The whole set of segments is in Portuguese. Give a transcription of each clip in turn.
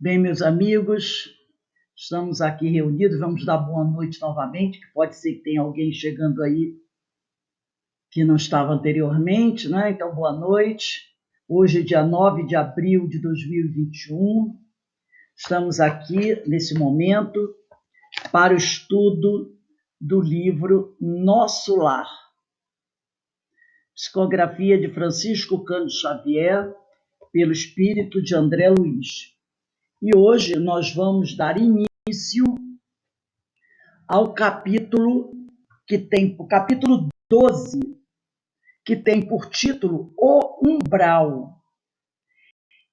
Bem, meus amigos, estamos aqui reunidos, vamos dar boa noite novamente, que pode ser que tenha alguém chegando aí que não estava anteriormente, né? Então, boa noite. Hoje é dia 9 de abril de 2021, estamos aqui nesse momento para o estudo do livro Nosso Lar, psicografia de Francisco Cândido Xavier, pelo espírito de André Luiz. E hoje nós vamos dar início ao capítulo o capítulo 12, que tem por título O Umbral.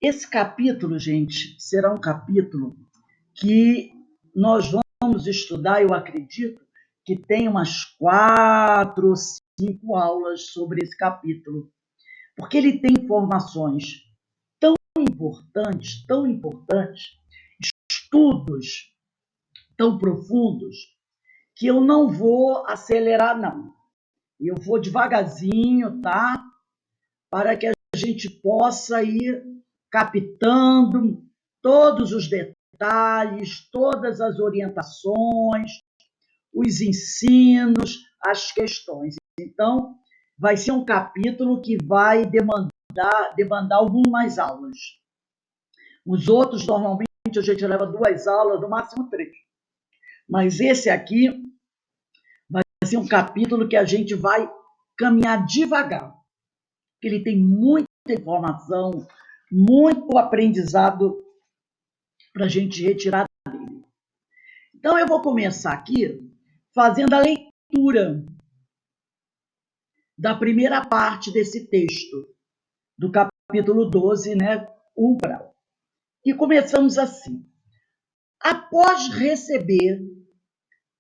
Esse capítulo, gente, será um capítulo que nós vamos estudar, eu acredito, que tem umas 4 ou 5 aulas sobre esse capítulo, porque ele tem informações tão importantes, estudos tão profundos, que eu não vou acelerar, não. Eu vou devagarzinho, tá? Para que a gente possa ir captando todos os detalhes, todas as orientações, os ensinos, as questões. Então, vai ser um capítulo que vai demandar algumas aulas. Os outros, normalmente, a gente leva 2 aulas, no máximo 3. Mas esse aqui vai ser um capítulo que a gente vai caminhar devagar, porque ele tem muita informação, muito aprendizado para a gente retirar dele. Então, eu vou começar aqui fazendo a leitura da primeira parte desse texto, do capítulo 12, né, Umbral. E começamos assim. Após receber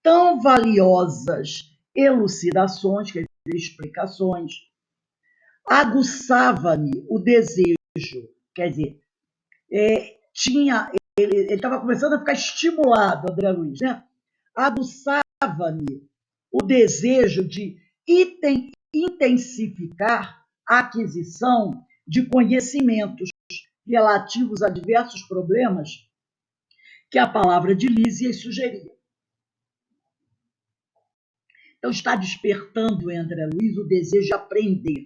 tão valiosas elucidações, quer dizer, explicações, aguçava-me o desejo, quer dizer, ele estava começando a ficar estimulado, André Luiz, né? Aguçava-me o desejo de intensificar a aquisição de conhecimentos relativos a diversos problemas que a palavra de Lísias sugeria. Então, está despertando em André Luiz o desejo de aprender.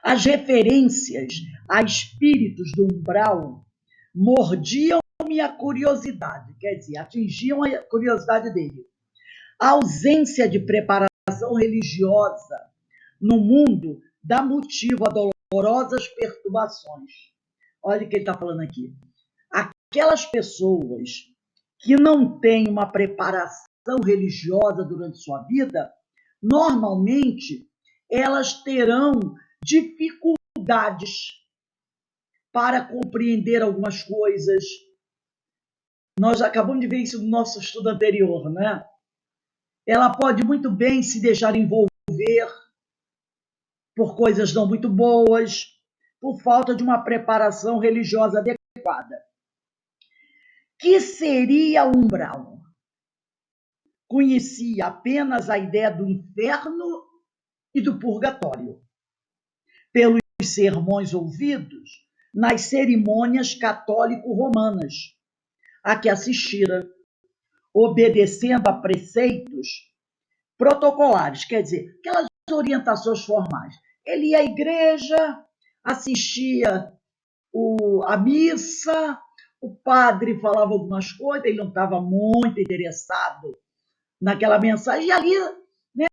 As referências a espíritos do umbral mordiam-me a curiosidade, quer dizer, atingiam a curiosidade dele. A ausência de preparação religiosa no mundo dá motivo a dolorosas perturbações. Olha o que ele está falando aqui. Aquelas pessoas que não têm uma preparação religiosa durante sua vida, normalmente elas terão dificuldades para compreender algumas coisas. Nós acabamos de ver isso no nosso estudo anterior, né? Ela pode muito bem se deixar envolver por coisas não muito boas, por falta de uma preparação religiosa adequada. Que seria o umbral? Conhecia apenas a ideia do inferno e do purgatório, pelos sermões ouvidos nas cerimônias católico-romanas a que assistira, obedecendo a preceitos protocolares, quer dizer, aquelas orientações formais. Ele ia à igreja, assistia a missa, o padre falava algumas coisas, ele não estava muito interessado naquela mensagem, e ali, né,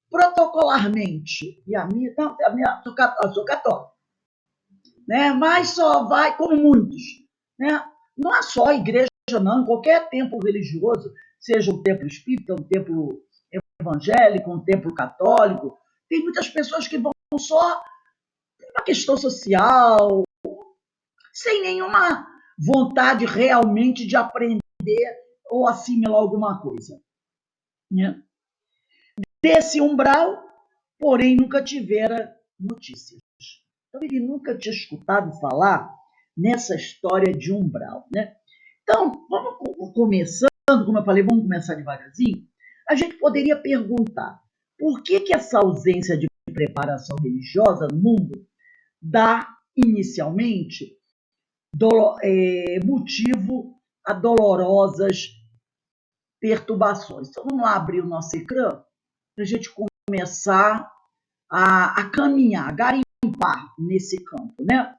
protocolarmente, e a minha sou católica, né, mas só vai, como muitos, né, não é só a igreja, não, em qualquer templo religioso, seja um templo espírita, um templo evangélico, um templo católico, tem muitas pessoas que vão só uma questão social, sem nenhuma vontade realmente de aprender ou assimilar alguma coisa. Né? Desse umbral, porém, nunca tivera notícias. Então, ele nunca tinha escutado falar nessa história de umbral. Né? Então, vamos começando, como eu falei, vamos começar devagarzinho. A gente poderia perguntar por que essa ausência de preparação religiosa no mundo dá, inicialmente, motivo a dolorosas perturbações. Então, vamos lá abrir o nosso ecrã para a gente começar a caminhar, a garimpar nesse campo, né?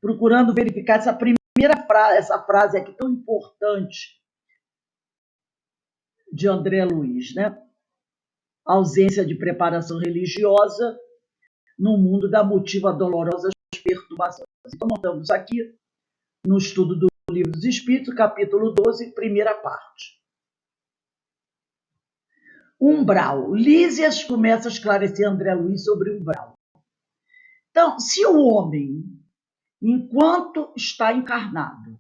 Procurando verificar essa primeira frase, essa frase aqui tão importante de André Luiz, né? A ausência de preparação religiosa no mundo dá motivo a dolorosas perturbações. Então, nós estamos aqui no estudo do Livro dos Espíritos, capítulo 12, primeira parte. Umbral. Lísias começa a esclarecer André Luiz sobre o umbral. Então, se o homem, enquanto está encarnado,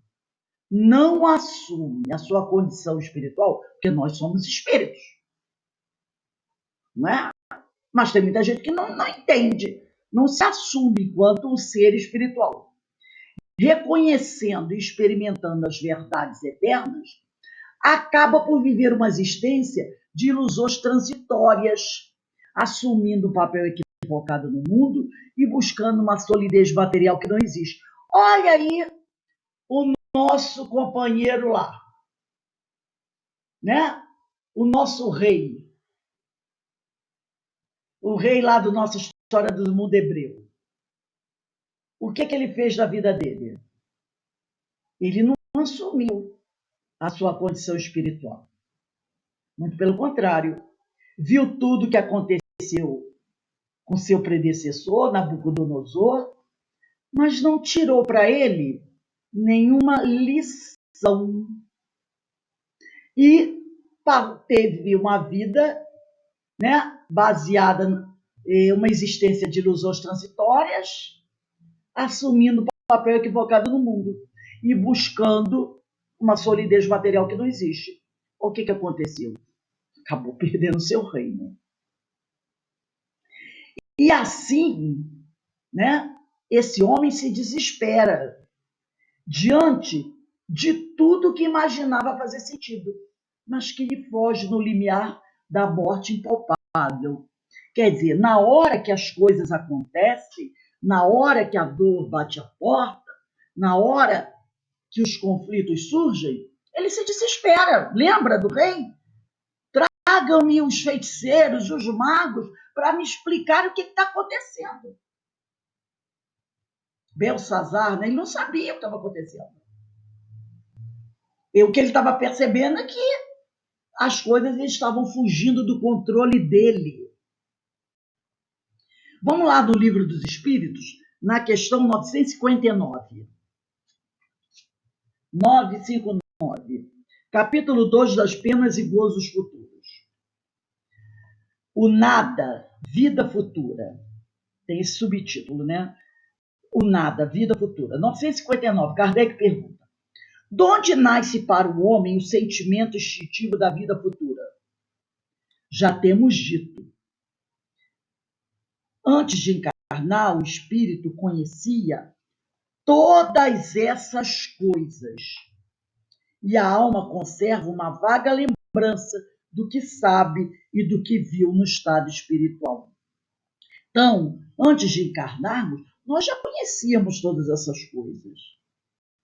não assume a sua condição espiritual, porque nós somos espíritos, não é? Mas tem muita gente que não entende, não se assume enquanto um ser espiritual. Reconhecendo e experimentando as verdades eternas, acaba por viver uma existência de ilusões transitórias, assumindo um papel equivocado no mundo e buscando uma solidez material que não existe. Olha aí o nosso companheiro lá, né? O nosso rei. O rei lá da nossa história do mundo hebreu. O que ele fez da vida dele? Ele não assumiu a sua condição espiritual. Muito pelo contrário. Viu tudo o que aconteceu com seu predecessor, Nabucodonosor, mas não tirou para ele nenhuma lição. E teve uma vida, né, baseada em uma existência de ilusões transitórias, assumindo o papel equivocado no mundo e buscando uma solidez material que não existe. O que aconteceu? Acabou perdendo seu reino. E assim, né, esse homem se desespera diante de tudo que imaginava fazer sentido, mas que lhe foge no limiar da morte impalpável. Quer dizer, na hora que as coisas acontecem, na hora que a dor bate a porta, na hora que os conflitos surgem, ele se desespera. Lembra do rei? Tragam-me os feiticeiros, os magos, para me explicar o que está acontecendo. Belsazar, né? Ele não sabia o que estava acontecendo. E o que ele estava percebendo é que as coisas estavam fugindo do controle dele. Vamos lá do Livro dos Espíritos, na questão 959. 959. Capítulo 2 das penas e gozos futuros. O nada, vida futura. Tem esse subtítulo, né? O nada, vida futura. 959. Kardec pergunta: de onde nasce para o homem o sentimento instintivo da vida futura? Já temos dito. Antes de encarnar, o espírito conhecia todas essas coisas. E a alma conserva uma vaga lembrança do que sabe e do que viu no estado espiritual. Então, antes de encarnarmos, nós já conhecíamos todas essas coisas.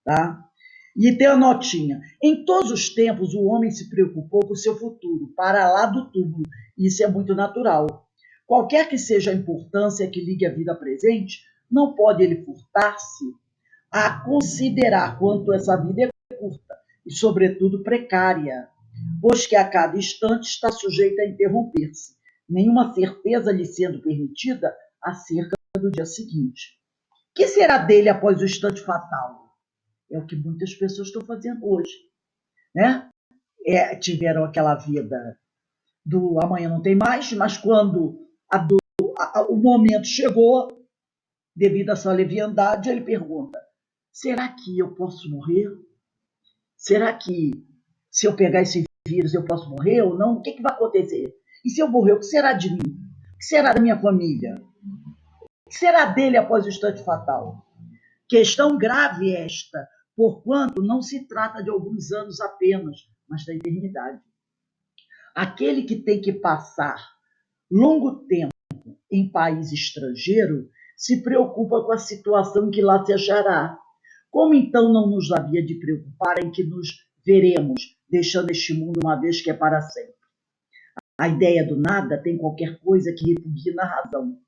Tá? E tem a notinha. Em todos os tempos, o homem se preocupou com o seu futuro, para lá do túmulo. Isso é muito natural. Qualquer que seja a importância que ligue a vida presente, não pode ele furtar-se a considerar quanto essa vida é curta e, sobretudo, precária, pois que a cada instante está sujeita a interromper-se, nenhuma certeza lhe sendo permitida acerca do dia seguinte. O que será dele após o instante fatal? É o que muitas pessoas estão fazendo hoje, né? Tiveram aquela vida do amanhã não tem mais, mas quando o momento chegou, devido à sua leviandade, ele pergunta: será que eu posso morrer? Será que se eu pegar esse vírus eu posso morrer ou não? O que vai acontecer? E se eu morrer, o que será de mim? O que será da minha família? O que será dele após o instante fatal? Questão grave esta, porquanto não se trata de alguns anos apenas, mas da eternidade. Aquele que tem que passar longo tempo em país estrangeiro se preocupa com a situação que lá se achará, Como então não nos havia de preocupar em que nos veremos, deixando este mundo uma vez que é para sempre? A ideia do nada tem qualquer coisa que repugna a razão.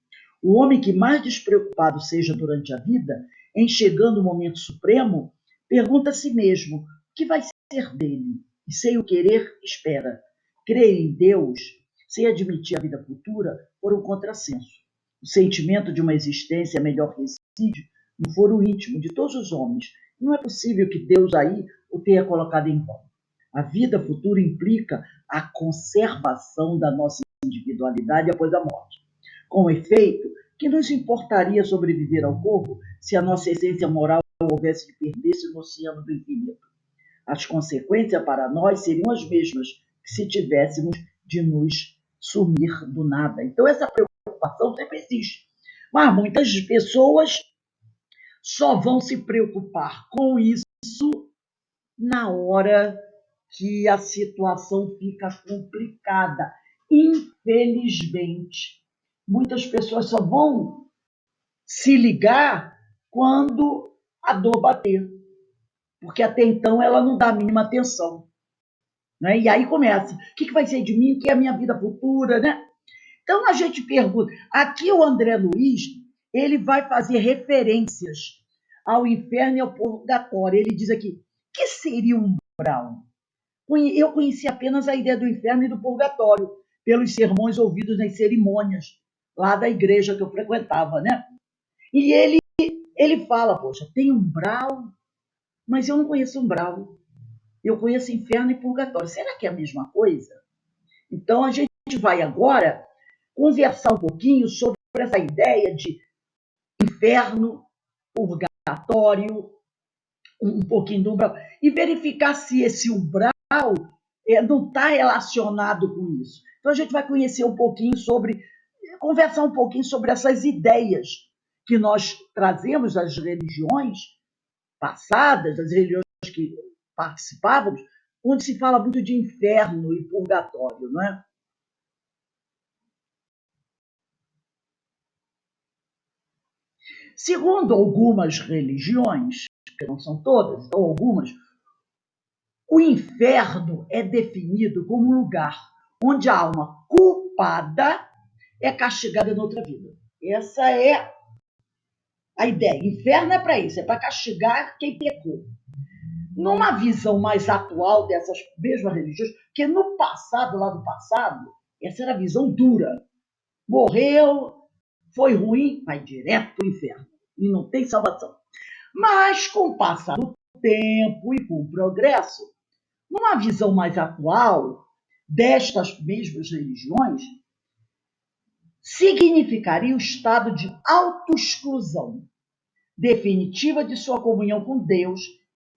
O homem que mais despreocupado seja durante a vida, em chegando o momento supremo, pergunta a si mesmo o que vai ser dele, e sem o querer, espera. Crer em Deus, sem admitir a vida futura, for um contrassenso. O sentimento de uma existência melhor reside no foro íntimo de todos os homens. Não é possível que Deus aí o tenha colocado em vão. A vida futura implica a conservação da nossa individualidade após a morte. Com efeito, que nos importaria sobreviver ao corpo se a nossa essência moral houvesse de perder-se no oceano do infinito? As consequências para nós seriam as mesmas que se tivéssemos de nos sumir do nada. Então, essa preocupação sempre existe. Mas muitas pessoas só vão se preocupar com isso na hora que a situação fica complicada. Infelizmente, muitas pessoas só vão se ligar quando a dor bater, porque até então ela não dá a mínima atenção. Né? E aí começa, o que vai ser de mim, o que é a minha vida futura, né? Então a gente pergunta, aqui o André Luiz, ele vai fazer referências ao inferno e ao purgatório. Ele diz aqui, o que seria um umbral? Eu conheci apenas a ideia do inferno e do purgatório, pelos sermões ouvidos nas cerimônias, lá da igreja que eu frequentava, né? E ele fala, poxa, tem umbral, mas eu não conheço umbral. Eu conheço inferno e purgatório. Será que é a mesma coisa? Então, a gente vai agora conversar um pouquinho sobre essa ideia de inferno, purgatório, um pouquinho do umbral, e verificar se esse umbral não está relacionado com isso. Então, a gente vai conhecer um pouquinho conversar um pouquinho sobre essas ideias que nós trazemos das religiões passadas, das religiões que participávamos, onde se fala muito de inferno e purgatório, não é? Segundo algumas religiões, que não são todas, são algumas, o inferno é definido como um lugar onde a alma culpada é castigada na outra vida. Essa é a ideia. Inferno é para isso, é para castigar quem pecou. Numa visão mais atual dessas mesmas religiões, porque no passado, lá do passado, essa era a visão dura. Morreu, foi ruim, vai direto para o inferno. E não tem salvação. Mas com o passar do tempo e com o progresso, numa visão mais atual destas mesmas religiões, significaria o estado de autoexclusão definitiva de sua comunhão com Deus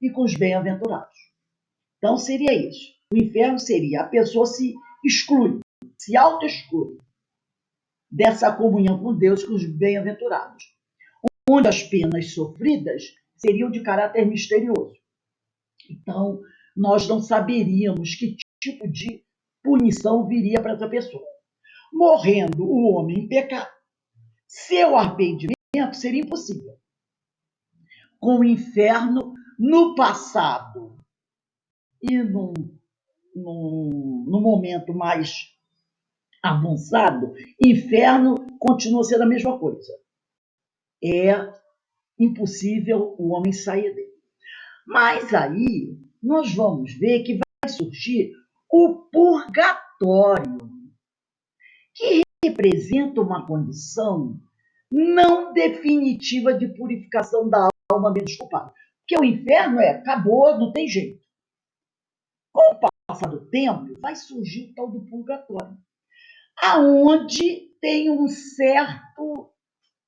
e com os bem-aventurados. Então seria isso. O inferno seria a pessoa se exclui, se auto-exclui dessa comunhão com Deus e com os bem-aventurados, onde as penas sofridas seriam de caráter misterioso. Então, nós não saberíamos que tipo de punição viria para essa pessoa. Morrendo o homem em pecado, seu arrependimento seria impossível. Com o inferno no passado e no momento mais avançado, inferno continua sendo a mesma coisa. É impossível o homem sair dele. Mas aí nós vamos ver que vai surgir o purgatório, que representa uma condição não definitiva de purificação da alma menos culpada. Porque o inferno acabou, não tem jeito. Com o passar do tempo, vai surgir o tal do purgatório, aonde tem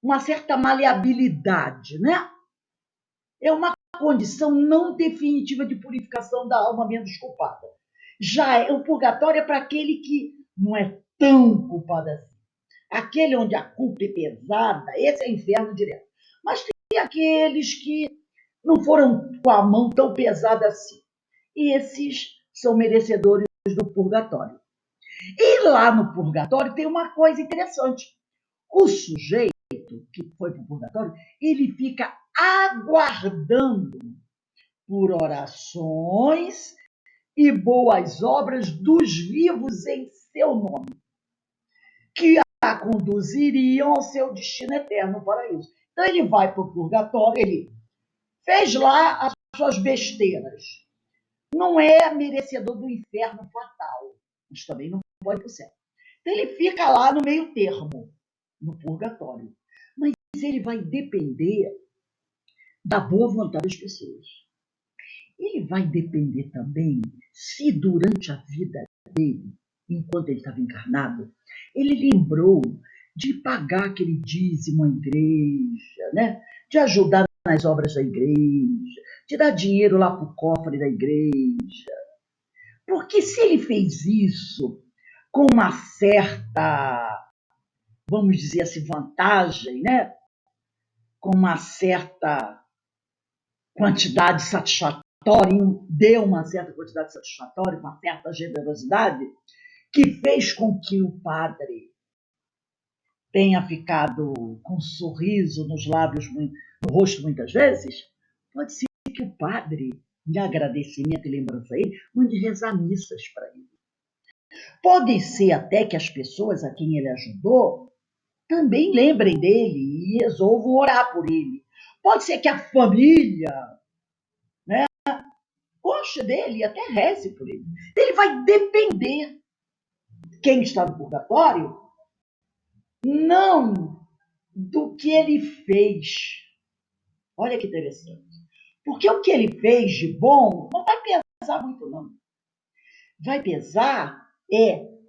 uma certa maleabilidade, né? É uma condição não definitiva de purificação da alma menos culpada. Já o purgatório é para aquele que não é tão culpado assim. Aquele onde a culpa é pesada, esse é inferno direto. Mas tem aqueles que não foram com a mão tão pesada assim. E esses são merecedores do purgatório. E lá no purgatório tem uma coisa interessante. O sujeito que foi para o purgatório, ele fica aguardando por orações e boas obras dos vivos em seu nome, que a conduziriam ao seu destino eterno, o paraíso. Então ele vai para o purgatório, ele fez lá as suas besteiras. Não é merecedor do inferno fatal, mas também não pode ir para o céu. Então ele fica lá no meio termo, no purgatório. Mas ele vai depender da boa vontade das pessoas. Ele vai depender também se durante a vida dele, enquanto ele estava encarnado, ele lembrou de pagar aquele dízimo à igreja, né? De ajudar nas obras da igreja, de dar dinheiro lá para o cofre da igreja. Porque se ele fez isso com uma certa, vamos dizer assim, vantagem, né? Com uma certa quantidade satisfatória, deu uma certa quantidade satisfatória, uma certa generosidade, que fez com que o padre tenha ficado com um sorriso nos lábios, no rosto muitas vezes, pode ser que o padre, em agradecimento e lembrança a ele, mande rezar missas para ele. Pode ser até que as pessoas a quem ele ajudou também lembrem dele e resolvam orar por ele. Pode ser que a família, né, goste dele e até reze por ele. Ele vai depender, quem está no purgatório, não do que ele fez. Olha que interessante. Porque o que ele fez de bom não vai pesar muito, não. Vai pesar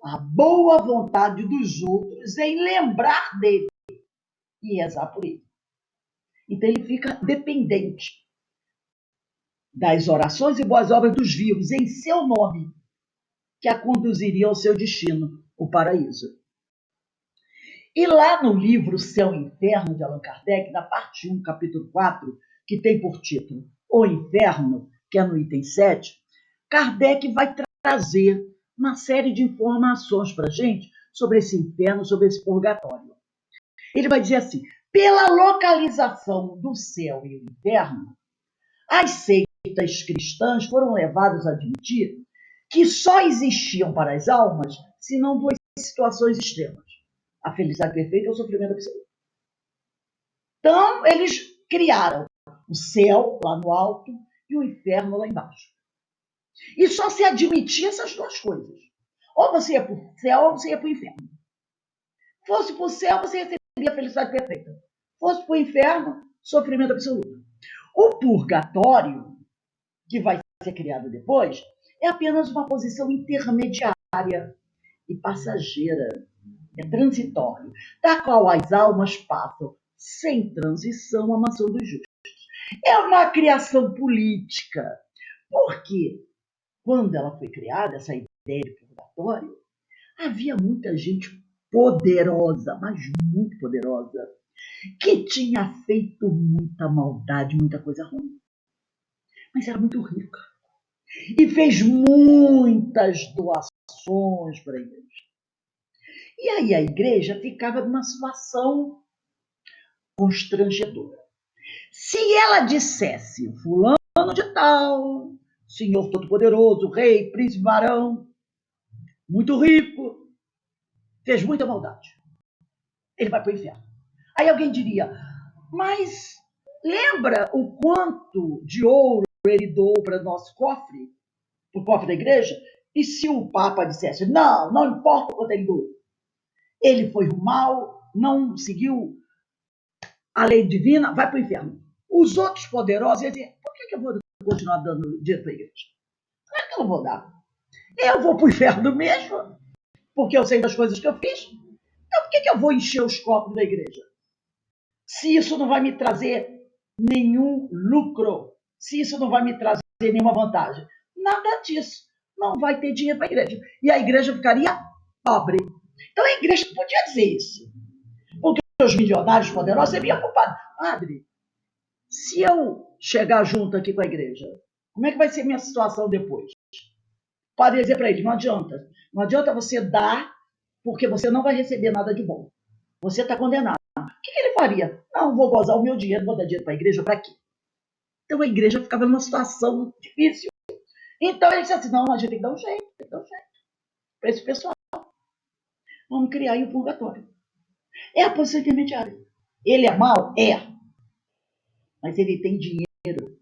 a boa vontade dos outros em lembrar dele e rezar por ele. Então ele fica dependente das orações e boas obras dos vivos em seu nome, que a conduziriam ao seu destino, o paraíso. E lá no livro Céu e Inferno, de Allan Kardec, na parte 1, capítulo 4, que tem por título O Inferno, que é no item 7, Kardec vai trazer uma série de informações para a gente sobre esse inferno, sobre esse purgatório. Ele vai dizer assim: pela localização do céu e o inferno, as seitas cristãs foram levadas a admitir que só existiam para as almas senão duas situações extremas: a felicidade perfeita e o sofrimento absoluto. Então, eles criaram o céu lá no alto e o inferno lá embaixo. E só se admitia essas duas coisas. Ou você ia para o céu ou você ia para o inferno. Fosse para o céu, você receberia a felicidade perfeita. Fosse para o inferno, sofrimento absoluto. O purgatório, que vai ser criado depois, é apenas uma posição intermediária e passageira, é transitório, da qual as almas passam sem transição à mansão dos justos. É uma criação política, porque quando ela foi criada, essa ideia de purgatório, havia muita gente poderosa, mas muito poderosa, que tinha feito muita maldade, muita coisa ruim, mas era muito rica e fez muitas doações para a igreja. E aí a igreja ficava numa situação constrangedora. Se ela dissesse, fulano de tal, senhor todo-poderoso, rei, príncipe, varão, muito rico, fez muita maldade, ele vai para o inferno. Aí alguém diria, mas lembra o quanto de ouro ele doou para o nosso cofre, para o cofre da igreja? E se o Papa dissesse, não, não importa o quanto ele doou, ele foi mal, não seguiu a lei divina, vai para o inferno. Os outros poderosos iam dizer, por que eu vou continuar dando dinheiro para a igreja? Não é que eu não vou dar. Eu vou para o inferno mesmo, porque eu sei das coisas que eu fiz. Então por que eu vou encher os copos da igreja? Se isso não vai me trazer nenhum lucro, se isso não vai me trazer nenhuma vantagem, nada disso. Não vai ter dinheiro para a igreja. E a igreja ficaria pobre. Então a igreja não podia dizer isso. Porque os milionários poderosos seriam culpados. Padre, se eu chegar junto aqui com a igreja, como é que vai ser minha situação depois? Pode dizer para ele, não adianta. Não adianta você dar, porque você não vai receber nada de bom. Você está condenado. que ele faria? Não, vou gozar o meu dinheiro, vou dar dinheiro para a igreja, para quê? Então a igreja ficava numa situação difícil. Então ele disse assim, não, a gente tem que dar um jeito, para esse pessoal. Vamos criar aí o purgatório. É a posição intermediária. Ele é mau? É. Mas ele tem dinheiro.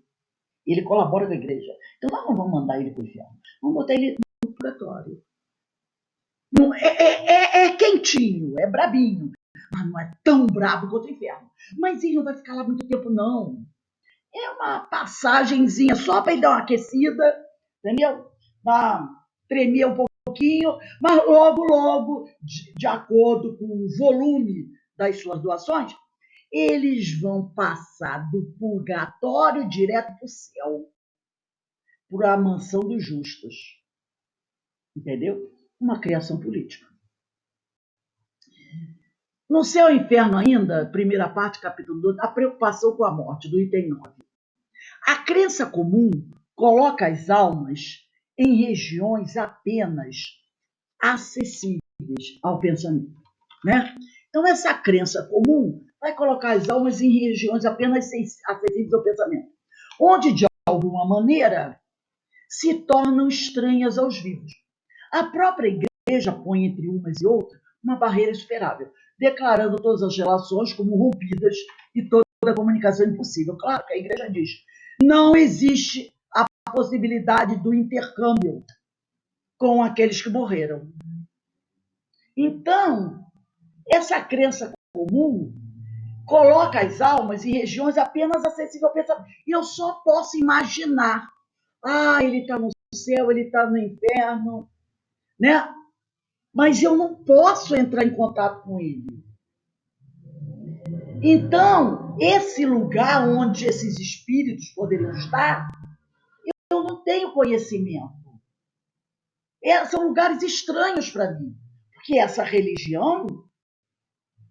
Ele colabora com a igreja. Então nós não vamos mandar ele para o inferno. Vamos botar ele no purgatório. Não, é quentinho, é brabinho. Mas não é tão brabo quanto o inferno. Mas ele não vai ficar lá muito tempo, não. É uma passagenzinha só para ele dar uma aquecida, entendeu? Tremer um pouquinho, mas logo, de acordo com o volume das suas doações, eles vão passar do purgatório direto para o céu, para a mansão dos justos. Entendeu? Uma criação política. No céu e inferno ainda, primeira parte, capítulo 2, a preocupação com a morte, do item 9. A crença comum coloca as almas em regiões apenas acessíveis ao pensamento, né? Então, essa crença comum vai colocar as almas em regiões apenas acessíveis ao pensamento, onde, de alguma maneira, se tornam estranhas aos vivos. A própria igreja põe entre umas e outras uma barreira insuperável, declarando todas as relações como rompidas e toda a comunicação impossível. Claro que a igreja diz, não existe a possibilidade do intercâmbio com aqueles que morreram. Então, essa crença comum coloca as almas em regiões apenas acessíveis ao pensamento. E eu só posso imaginar. Ele está no céu, ele está no inferno, né? Mas eu não posso entrar em contato com ele. Então, esse lugar onde esses espíritos poderiam estar, eu não tenho conhecimento. São lugares estranhos para mim, porque essa religião,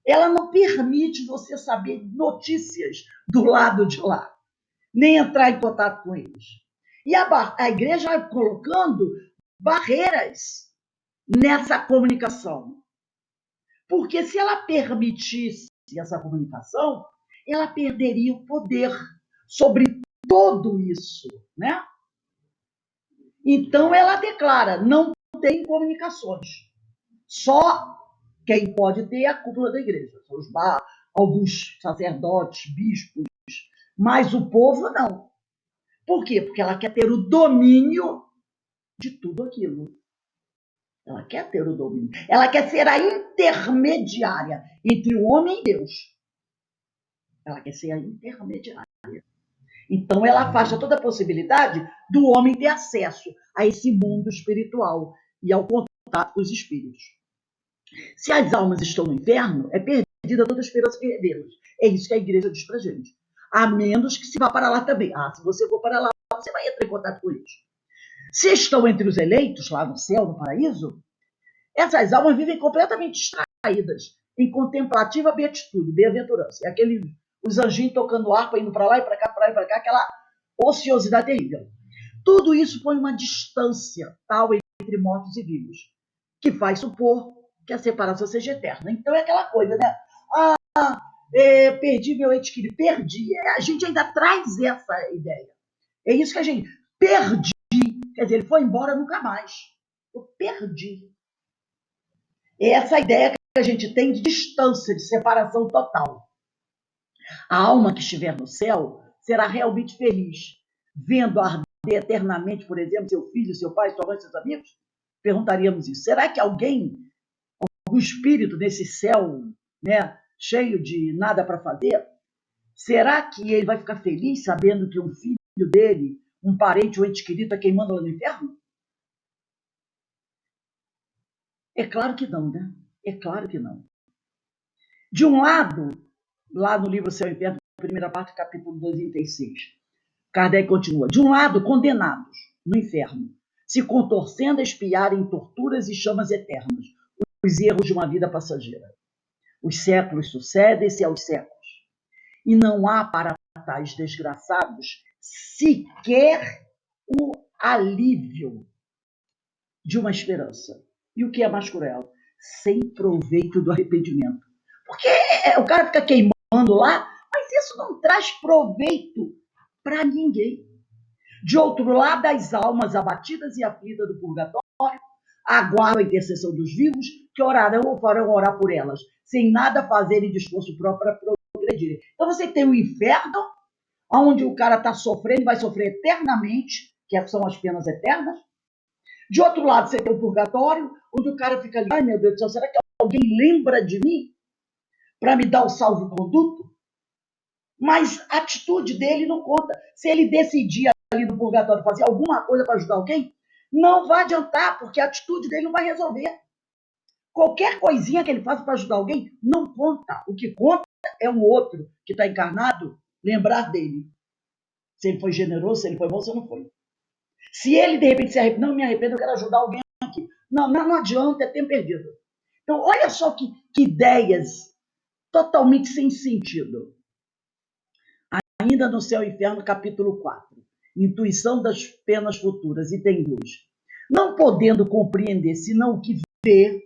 ela não permite você saber notícias do lado de lá, nem entrar em contato com eles. E a igreja vai colocando barreiras nessa comunicação. Porque se ela permitisse essa comunicação, ela perderia o poder sobre tudo isso, né? Então ela declara, não tem comunicações. Só quem pode ter é a cúpula da igreja, são alguns sacerdotes, bispos, mas o povo não. Por quê? Porque ela quer ter o domínio de tudo aquilo. Ela quer ter o domínio. Ela quer ser a intermediária entre o homem e Deus. Ela quer ser a intermediária. Então, ela afasta toda a possibilidade do homem ter acesso a esse mundo espiritual e ao contato com os espíritos. Se as almas estão no inferno, é perdida toda a esperança de revê-las. É isso que a igreja diz pra gente. A menos que se vá para lá também. Se você for para lá, você vai entrar em contato com eles. Se estão entre os eleitos, lá no céu, no paraíso, essas almas vivem completamente distraídas, em contemplativa beatitude, bem-aventurança. É os anjinhos tocando harpa, indo para lá e para cá, para lá e para cá, aquela ociosidade terrível. Tudo isso põe uma distância tal entre mortos e vivos, que faz supor que a separação seja eterna. Então é aquela coisa, né? Perdi meu ente querido. Perdi. A gente ainda traz essa ideia. É isso que a gente... Perdi. Quer dizer, ele foi embora nunca mais. Eu perdi. É essa ideia que a gente tem de distância, de separação total. A alma que estiver no céu será realmente feliz, vendo arder eternamente, por exemplo, seu filho, seu pai, sua mãe, seus amigos? Perguntaríamos isso. Será que algum espírito nesse céu, né, cheio de nada para fazer, será que ele vai ficar feliz sabendo que um filho dele, um parente ou ente querido está queimando lá no inferno? É claro que não, né? É claro que não. De um lado, lá no livro Céu e Inferno, primeira parte, capítulo 236, Kardec continua. De um lado, condenados no inferno, se contorcendo a espiar em torturas e chamas eternas os erros de uma vida passageira. Os séculos sucedem-se aos séculos, e não há para tais desgraçados sequer o alívio de uma esperança. E o que é mais cruel? Sem proveito do arrependimento. Porque o cara fica queimando lá, mas isso não traz proveito para ninguém. De outro lado, as almas abatidas e aflitas do purgatório aguardam a intercessão dos vivos, que orarão ou farão orar por elas, sem nada fazerem de esforço próprio para progredirem. Então você tem o inferno, onde o cara está sofrendo e vai sofrer eternamente, que são as penas eternas. De outro lado, você tem o purgatório, onde o cara fica ali, ai meu Deus do céu, será que alguém lembra de mim para me dar o salvo-conduto? Mas a atitude dele não conta. Se ele decidir ali no purgatório fazer alguma coisa para ajudar alguém, não vai adiantar, porque a atitude dele não vai resolver. Qualquer coisinha que ele faça para ajudar alguém, não conta. O que conta é o outro que está encarnado lembrar dele. Se ele foi generoso, se ele foi bom, se não foi. Se ele, de repente, se arrepende, não me arrependo, eu quero ajudar alguém aqui. Não adianta, é tempo perdido. Então, olha só que ideias totalmente sem sentido. Ainda no Céu e Inferno, capítulo 4. Intuição das penas futuras, item 2. Não podendo compreender senão o que vê,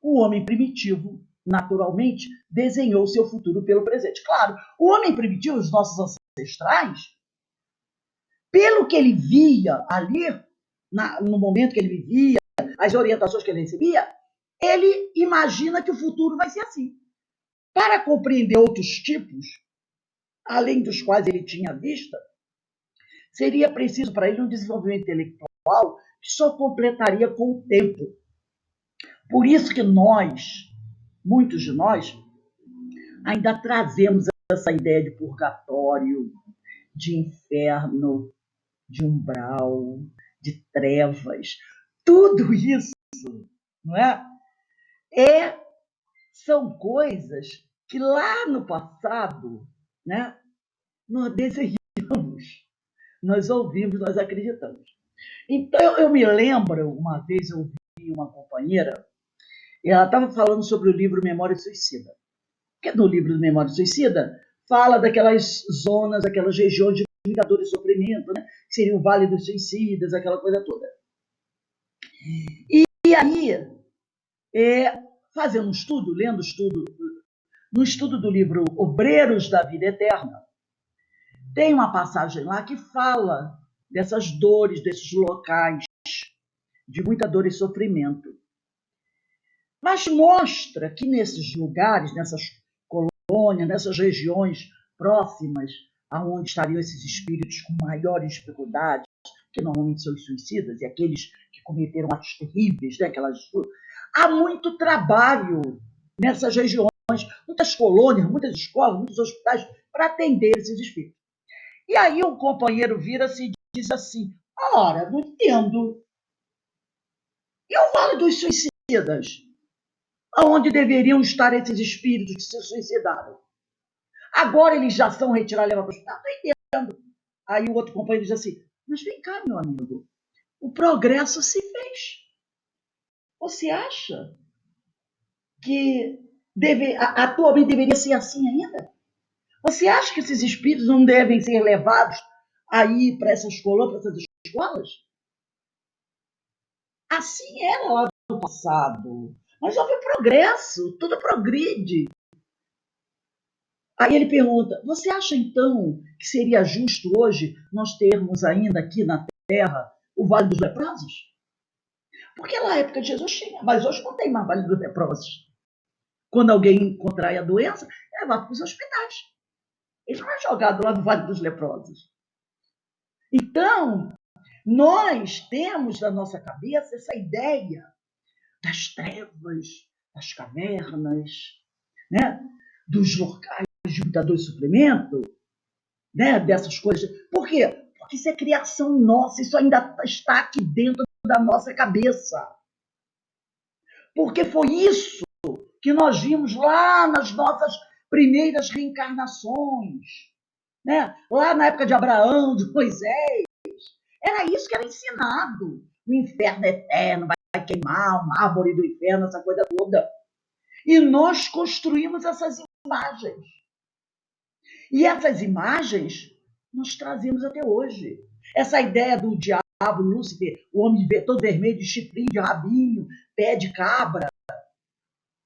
o homem primitivo, naturalmente, desenhou seu futuro pelo presente. Claro, o homem primitivo, os nossos ancestrais, pelo que ele via ali, no momento que ele vivia, as orientações que ele recebia, ele imagina que o futuro vai ser assim. Para compreender outros tipos, além dos quais ele tinha vista, seria preciso para ele um desenvolvimento intelectual que só completaria com o tempo. Por isso que nós, muitos de nós, ainda trazemos essa ideia de purgatório, de inferno, de umbral, de trevas. Tudo isso, não é? São coisas que lá no passado, né, nós desejamos, nós ouvimos, nós acreditamos. Então, eu me lembro, uma vez eu ouvi uma companheira, e ela estava falando sobre o livro Memória Suicida. Porque no livro do Memória Suicida fala daquelas zonas, aquelas regiões de vingadores de sofrimento, né? Que seria o Vale dos Suicidas, aquela coisa toda. E aí, fazendo um estudo, lendo estudo, no estudo do livro Obreiros da Vida Eterna, tem uma passagem lá que fala dessas dores, desses locais de muita dor e sofrimento. Mas mostra que nesses lugares, nessas colônias, nessas regiões próximas aonde estariam esses espíritos com maiores dificuldades, que normalmente são os suicidas e aqueles que cometeram atos terríveis, né, há muito trabalho nessas regiões, muitas colônias, muitas escolas, muitos hospitais para atender esses espíritos. E aí o companheiro vira-se e diz assim, ora, não entendo. E o Vale dos Suicidas? Onde deveriam estar esses espíritos que se suicidaram? Agora eles já são retirados e levados para o hospital? Não entendo. Aí o outro companheiro diz assim, mas vem cá, meu amigo, o progresso se fez. Você acha que atualmente deveria ser assim ainda? Você acha que esses espíritos não devem ser levados aí para essas colônias, para essas escolas? Assim era lá no passado. Mas houve progresso, tudo progride. Aí ele pergunta, você acha então que seria justo hoje nós termos ainda aqui na Terra o Vale dos Leprosos? Porque na época de Jesus tinha, mas hoje não tem mais Vale dos Leprosos. Quando alguém contrai a doença, é levado para os hospitais. Ele não é jogado lá no Vale dos Leprosos. Então, nós temos na nossa cabeça essa ideia das trevas, das cavernas, né? Dos locais de muita dor e sofrimento, né? Dessas coisas. Por quê? Porque isso é criação nossa, isso ainda está aqui dentro da nossa cabeça. Porque foi isso que nós vimos lá nas nossas primeiras reencarnações, né? Lá na época de Abraão, de Moisés. Era isso que era ensinado. O inferno eterno vai queimar, uma árvore do inferno, essa coisa toda. E nós construímos essas imagens. E essas imagens nós trazemos até hoje. Essa ideia do diabo, Lúcifer, o homem todo vermelho, de chifrinho, de rabinho, pé de cabra,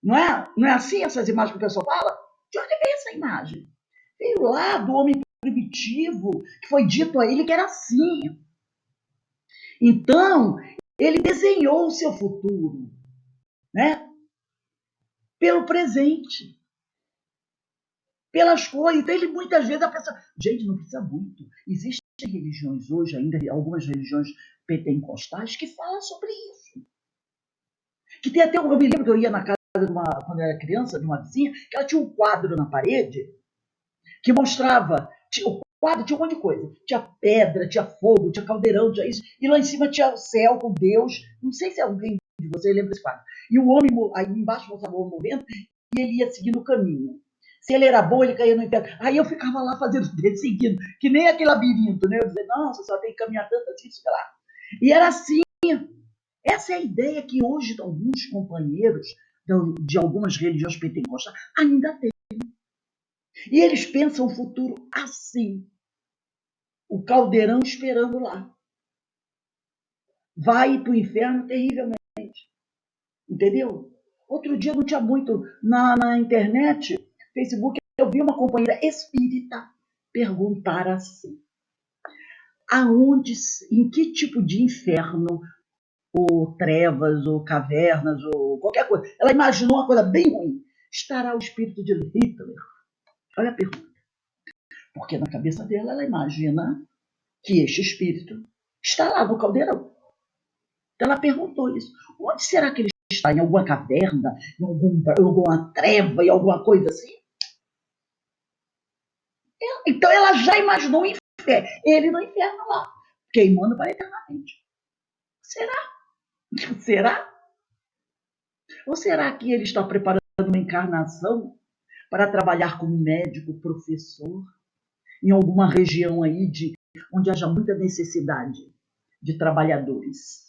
Não é assim essas imagens que o pessoal fala? De onde veio essa imagem? Veio lá do homem primitivo, que foi dito a ele que era assim. Então, ele desenhou o seu futuro, né? Pelo presente, pelas coisas. Então, ele muitas vezes a pessoa. Gente, não precisa muito. Existem religiões hoje, ainda algumas religiões pentecostais, que falam sobre isso. Que tem até, eu me lembro que eu ia na casa de uma, quando eu era criança, de uma vizinha, que ela tinha um quadro na parede que mostrava. O quadro tinha um monte de coisa. Tinha pedra, tinha fogo, tinha caldeirão, tinha isso. E lá em cima tinha o céu com Deus. Não sei se alguém de vocês lembra desse quadro. E o homem, aí embaixo mostrava o homem movendo, e ele ia seguindo o caminho. Se ele era bom, ele caía no inferno. Aí eu ficava lá fazendo seguindo, que nem aquele labirinto, né? Eu dizia, não, você só tem que caminhar tanto assim, sei lá. E era assim. Essa é a ideia que hoje alguns companheiros de algumas religiões pentecostais ainda têm. E eles pensam o futuro assim. O caldeirão esperando lá. Vai para o inferno terrivelmente. Entendeu? Outro dia não tinha muito na internet, Facebook, eu vi uma companheira espírita perguntar assim: aonde, em que tipo de inferno, ou trevas, ou cavernas, ou qualquer coisa? Ela imaginou uma coisa bem ruim. Estará o espírito de Hitler? Olha a pergunta. Porque na cabeça dela, ela imagina que este espírito está lá no caldeirão. Então ela perguntou isso. Onde será que ele está? Em alguma caverna? Em alguma treva? Em alguma coisa assim? Então ela já imaginou o inferno. Ele no inferno lá. Queimando para eternamente. Será? Será? Ou será que ele está preparando uma encarnação para trabalhar como médico, professor, em alguma região aí onde haja muita necessidade de trabalhadores?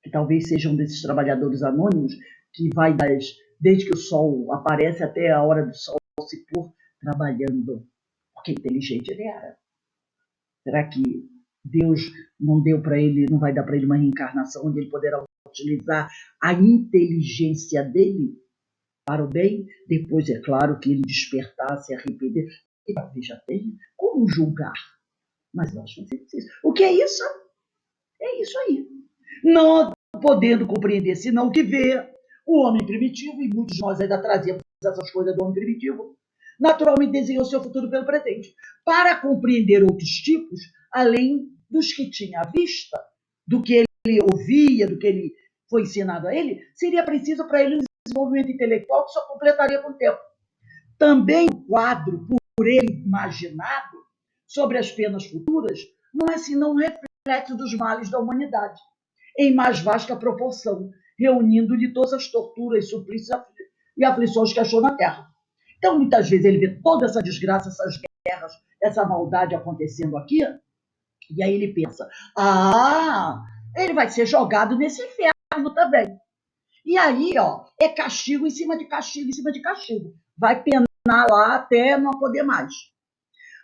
Que talvez sejam desses trabalhadores anônimos, que vai desde que o sol aparece até a hora do sol se pôr, trabalhando. Porque inteligente ele era. Será que Deus não deu para ele, não vai dar para ele uma reencarnação onde ele poderá utilizar a inteligência dele para o bem? Depois, é claro, que ele despertar, se arrepender, e talvez já tenha como julgar. Mas nós fazemos isso. O que é isso? É isso aí. Não podendo compreender senão o que vê o homem primitivo, e muitos de nós ainda trazemos essas coisas do homem primitivo, naturalmente desenhou seu futuro pelo presente, para compreender outros tipos, além dos que tinha à vista, do que ele ouvia, do que ele foi ensinado a ele, seria preciso para ele um desenvolvimento intelectual que só completaria com o tempo. Também o quadro, por ele imaginado, sobre as penas futuras, não é senão um reflexo dos males da humanidade, em mais vasta proporção, reunindo-lhe todas as torturas, suplícios e aflições que achou na Terra. Então, muitas vezes, ele vê toda essa desgraça, essas guerras, essa maldade acontecendo aqui, e aí ele pensa, ele vai ser jogado nesse inferno também. E aí, é castigo em cima de castigo, em cima de castigo. Vai penar lá até não poder mais.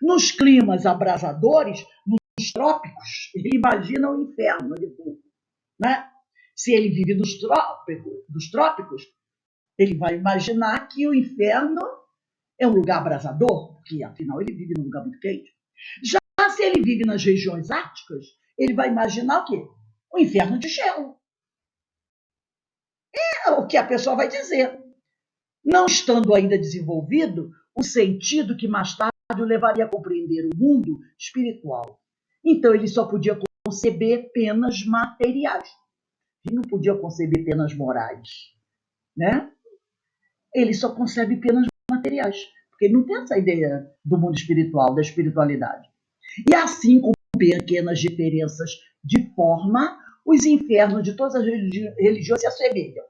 Nos climas abrasadores, nos trópicos, ele imagina o inferno de tudo, né? Se ele vive nos trópicos, ele vai imaginar que o inferno é um lugar abrasador, porque afinal ele vive num lugar muito quente. Já se ele vive nas regiões árticas, ele vai imaginar o quê? O inferno de gelo. É o que a pessoa vai dizer. Não estando ainda desenvolvido o sentido que mais tarde o levaria a compreender o mundo espiritual. Então ele só podia conceber penas materiais. Ele não podia conceber penas morais, né? Ele só concebe penas materiais, porque ele não tem essa ideia do mundo espiritual, da espiritualidade. E assim, com pequenas diferenças de forma, os infernos de todas as religiões se assemelham.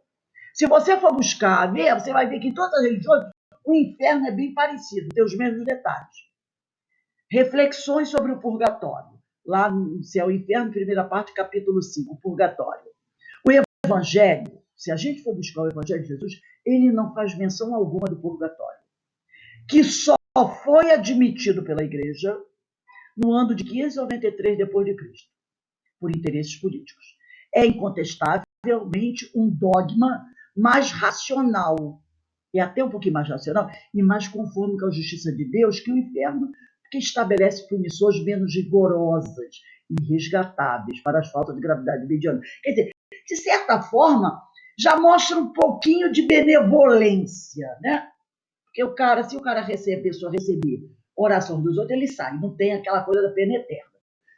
Se você for buscar ver, você vai ver que em todas as religiões o inferno é bem parecido, tem os mesmos detalhes. Reflexões sobre o purgatório. Lá no Céu e Inferno, primeira parte, capítulo 5, o purgatório. O Evangelho, se a gente for buscar o Evangelho de Jesus, ele não faz menção alguma do purgatório, que só foi admitido pela Igreja no ano de 593 depois de Cristo, por interesses políticos. É incontestavelmente um dogma mais racional é até um pouquinho mais racional e mais conforme com a justiça de Deus que o inferno, que estabelece punições menos rigorosas e resgatáveis para as faltas de gravidade mediana. Quer dizer, de certa forma, já mostra um pouquinho de benevolência, né? Porque o cara, se o cara receber, a pessoa receber oração dos outros, ele sai, não tem aquela coisa da pena eterna.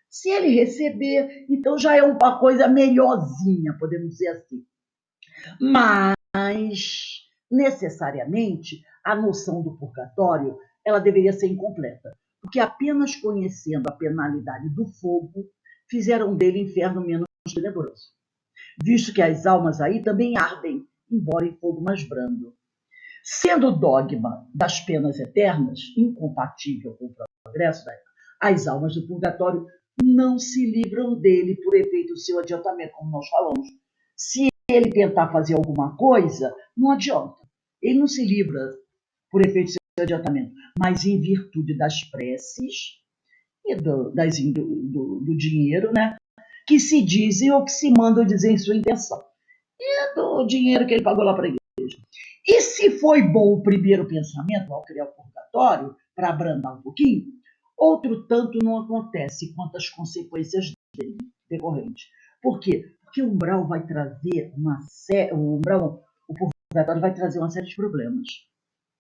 Se ele receber, então já é uma coisa melhorzinha, podemos dizer assim. Mas, necessariamente, a noção do purgatório ela deveria ser incompleta, porque apenas conhecendo a penalidade do fogo, fizeram dele inferno menos tenebroso, visto que as almas aí também ardem, embora em fogo mais brando. Sendo o dogma das penas eternas incompatível com o progresso, as almas do purgatório não se livram dele por efeito do seu adiantamento, como nós falamos. Se ele tentar fazer alguma coisa, não adianta. Ele não se livra por efeito do seu adiantamento, mas em virtude das preces e do dinheiro, né, que se dizem ou que se mandam dizer em sua intenção. E do dinheiro que ele pagou lá para a igreja. E se foi bom o primeiro pensamento, ao criar o purgatório, para abrandar um pouquinho, outro tanto não acontece quanto às consequências dele, decorrentes. Por quê? Porque o umbral vai trazer o purgatório vai trazer uma série de problemas,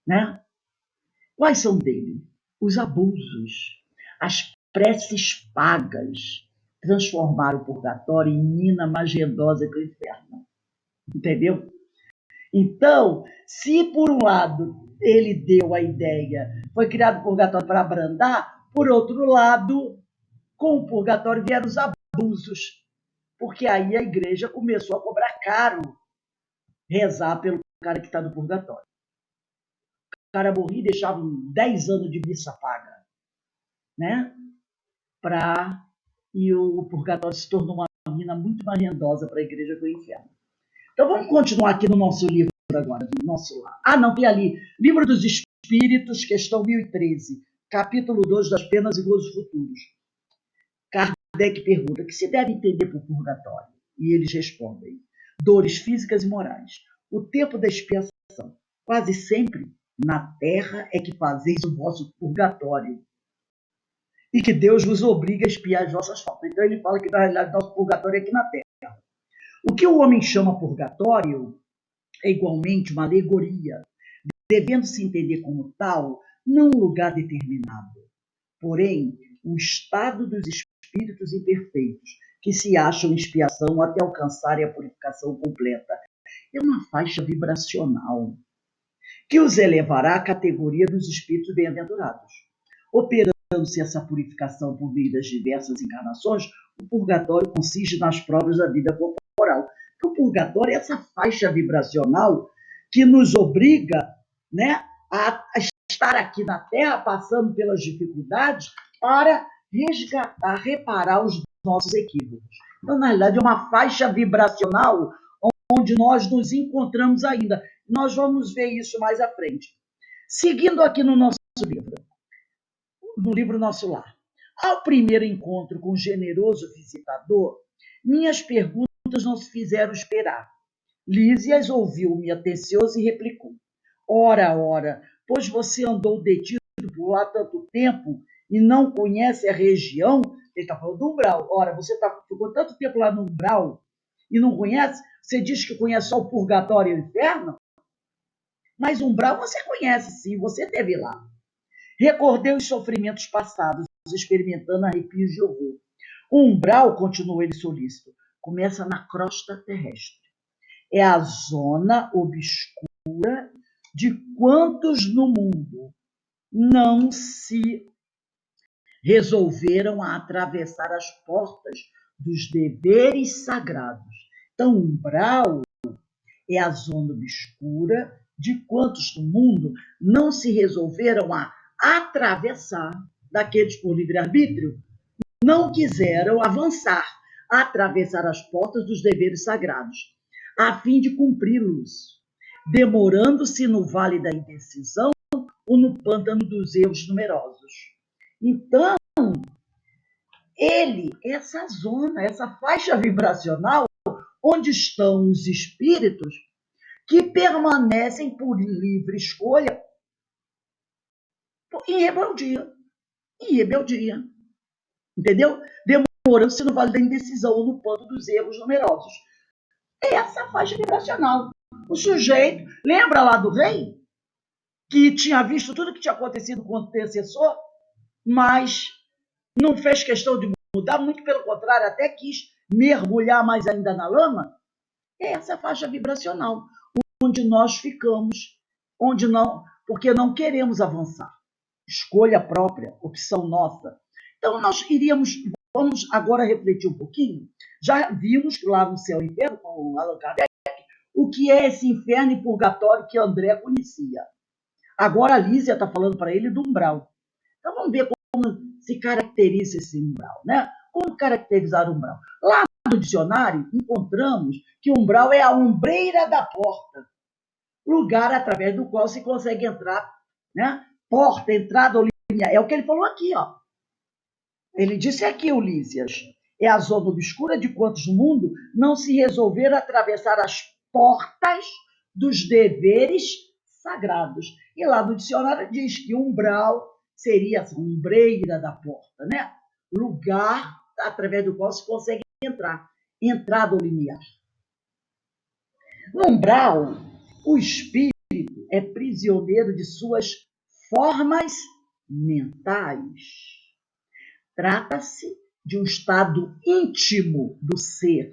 né? Quais são dele? Os abusos, as preces pagas, transformaram o purgatório em mina mais gendosa que o inferno. Entendeu? Então, se por um lado ele deu a ideia, foi criado o purgatório para abrandar, por outro lado, com o purgatório vieram os abusos, porque aí a igreja começou a cobrar caro rezar pelo cara que está no purgatório. O cara morria e deixava 10 anos de missa paga, né? E o purgatório se tornou uma mina muito mais rendosa para a igreja que o inferno. Então vamos continuar aqui no nosso livro agora, do nosso lar. Ah, não, tem ali. Livro dos Espíritos, questão 1013, capítulo 2 das penas e gozos futuros. Kardec pergunta: o que se deve entender por purgatório? E eles respondem: dores físicas e morais. O tempo da expiação. Quase sempre na terra é que fazeis o vosso purgatório. E que Deus vos obriga a expiar as vossas faltas. Então ele fala que na realidade nosso purgatório é aqui na terra. O que o homem chama purgatório é igualmente uma alegoria, devendo se entender como tal, não um lugar determinado, porém, o estado dos espíritos imperfeitos, que se acham em expiação até alcançarem a purificação completa. É uma faixa vibracional que os elevará à categoria dos espíritos bem-aventurados. Operando-se essa purificação por meio das diversas encarnações, o purgatório consiste nas provas da vida corporal. O purgatório é essa faixa vibracional que nos obriga, né, a estar aqui na Terra, passando pelas dificuldades, para resgatar, reparar os nossos equívocos. Então, na realidade, é uma faixa vibracional onde nós nos encontramos ainda. Nós vamos ver isso mais à frente. Seguindo aqui no nosso livro, no livro Nosso Lar. Ao primeiro encontro com o generoso visitador, minhas perguntas não se fizeram esperar. Lísias ouviu-me atencioso e replicou: ora, ora, pois você andou detido por lá tanto tempo e não conhece a região? Ele está falando do umbral. Ora, você ficou tanto tempo lá no umbral e não conhece? Você diz que conhece só o purgatório e o inferno? Mas o umbral você conhece sim, você esteve lá. Recordei os sofrimentos passados, experimentando arrepios de horror. O umbral, continuou ele solícito, começa na crosta terrestre. É a zona obscura de quantos no mundo não se resolveram a atravessar as portas dos deveres sagrados. Então, o umbral é a zona obscura de quantos no mundo não se resolveram a atravessar, daqueles por livre-arbítrio, não quiseram avançar, atravessar as portas dos deveres sagrados, a fim de cumpri-los, demorando-se no vale da indecisão ou no pântano dos erros numerosos. Então, essa zona, essa faixa vibracional, onde estão os espíritos que permanecem por livre escolha em rebeldia. Em rebeldia. Entendeu? Demorando-se no vale da indecisão ou no ponto dos erros numerosos. É essa faixa vibracional. O sujeito, lembra lá do rei? Que tinha visto tudo que tinha acontecido com o antecessor, mas não fez questão de mudar, muito pelo contrário, até quis mergulhar mais ainda na lama. É essa faixa vibracional, onde nós ficamos, onde não, porque não queremos avançar. Escolha própria, opção nossa. Então, vamos agora refletir um pouquinho. Já vimos lá no Céu e Inferno, com Allan Kardec, o que é esse inferno e purgatório que André conhecia. Agora a Lísia está falando para ele do umbral. Então, vamos ver como se caracteriza esse umbral, né? Como caracterizar o umbral? Lá no dicionário, encontramos que umbral é a ombreira da porta, lugar através do qual se consegue entrar, né? Porta, entrada ou linha. É o que ele falou aqui, ó. Ele disse aqui, Ulísias, é a zona obscura de quantos no mundo não se resolveram atravessar as portas dos deveres sagrados. E lá no dicionário diz que umbral seria a ombreira da porta, né? Lugar através do qual se consegue entrar, entrada ou limiar. No umbral, o espírito é prisioneiro de suas formas mentais. Trata-se de um estado íntimo do ser,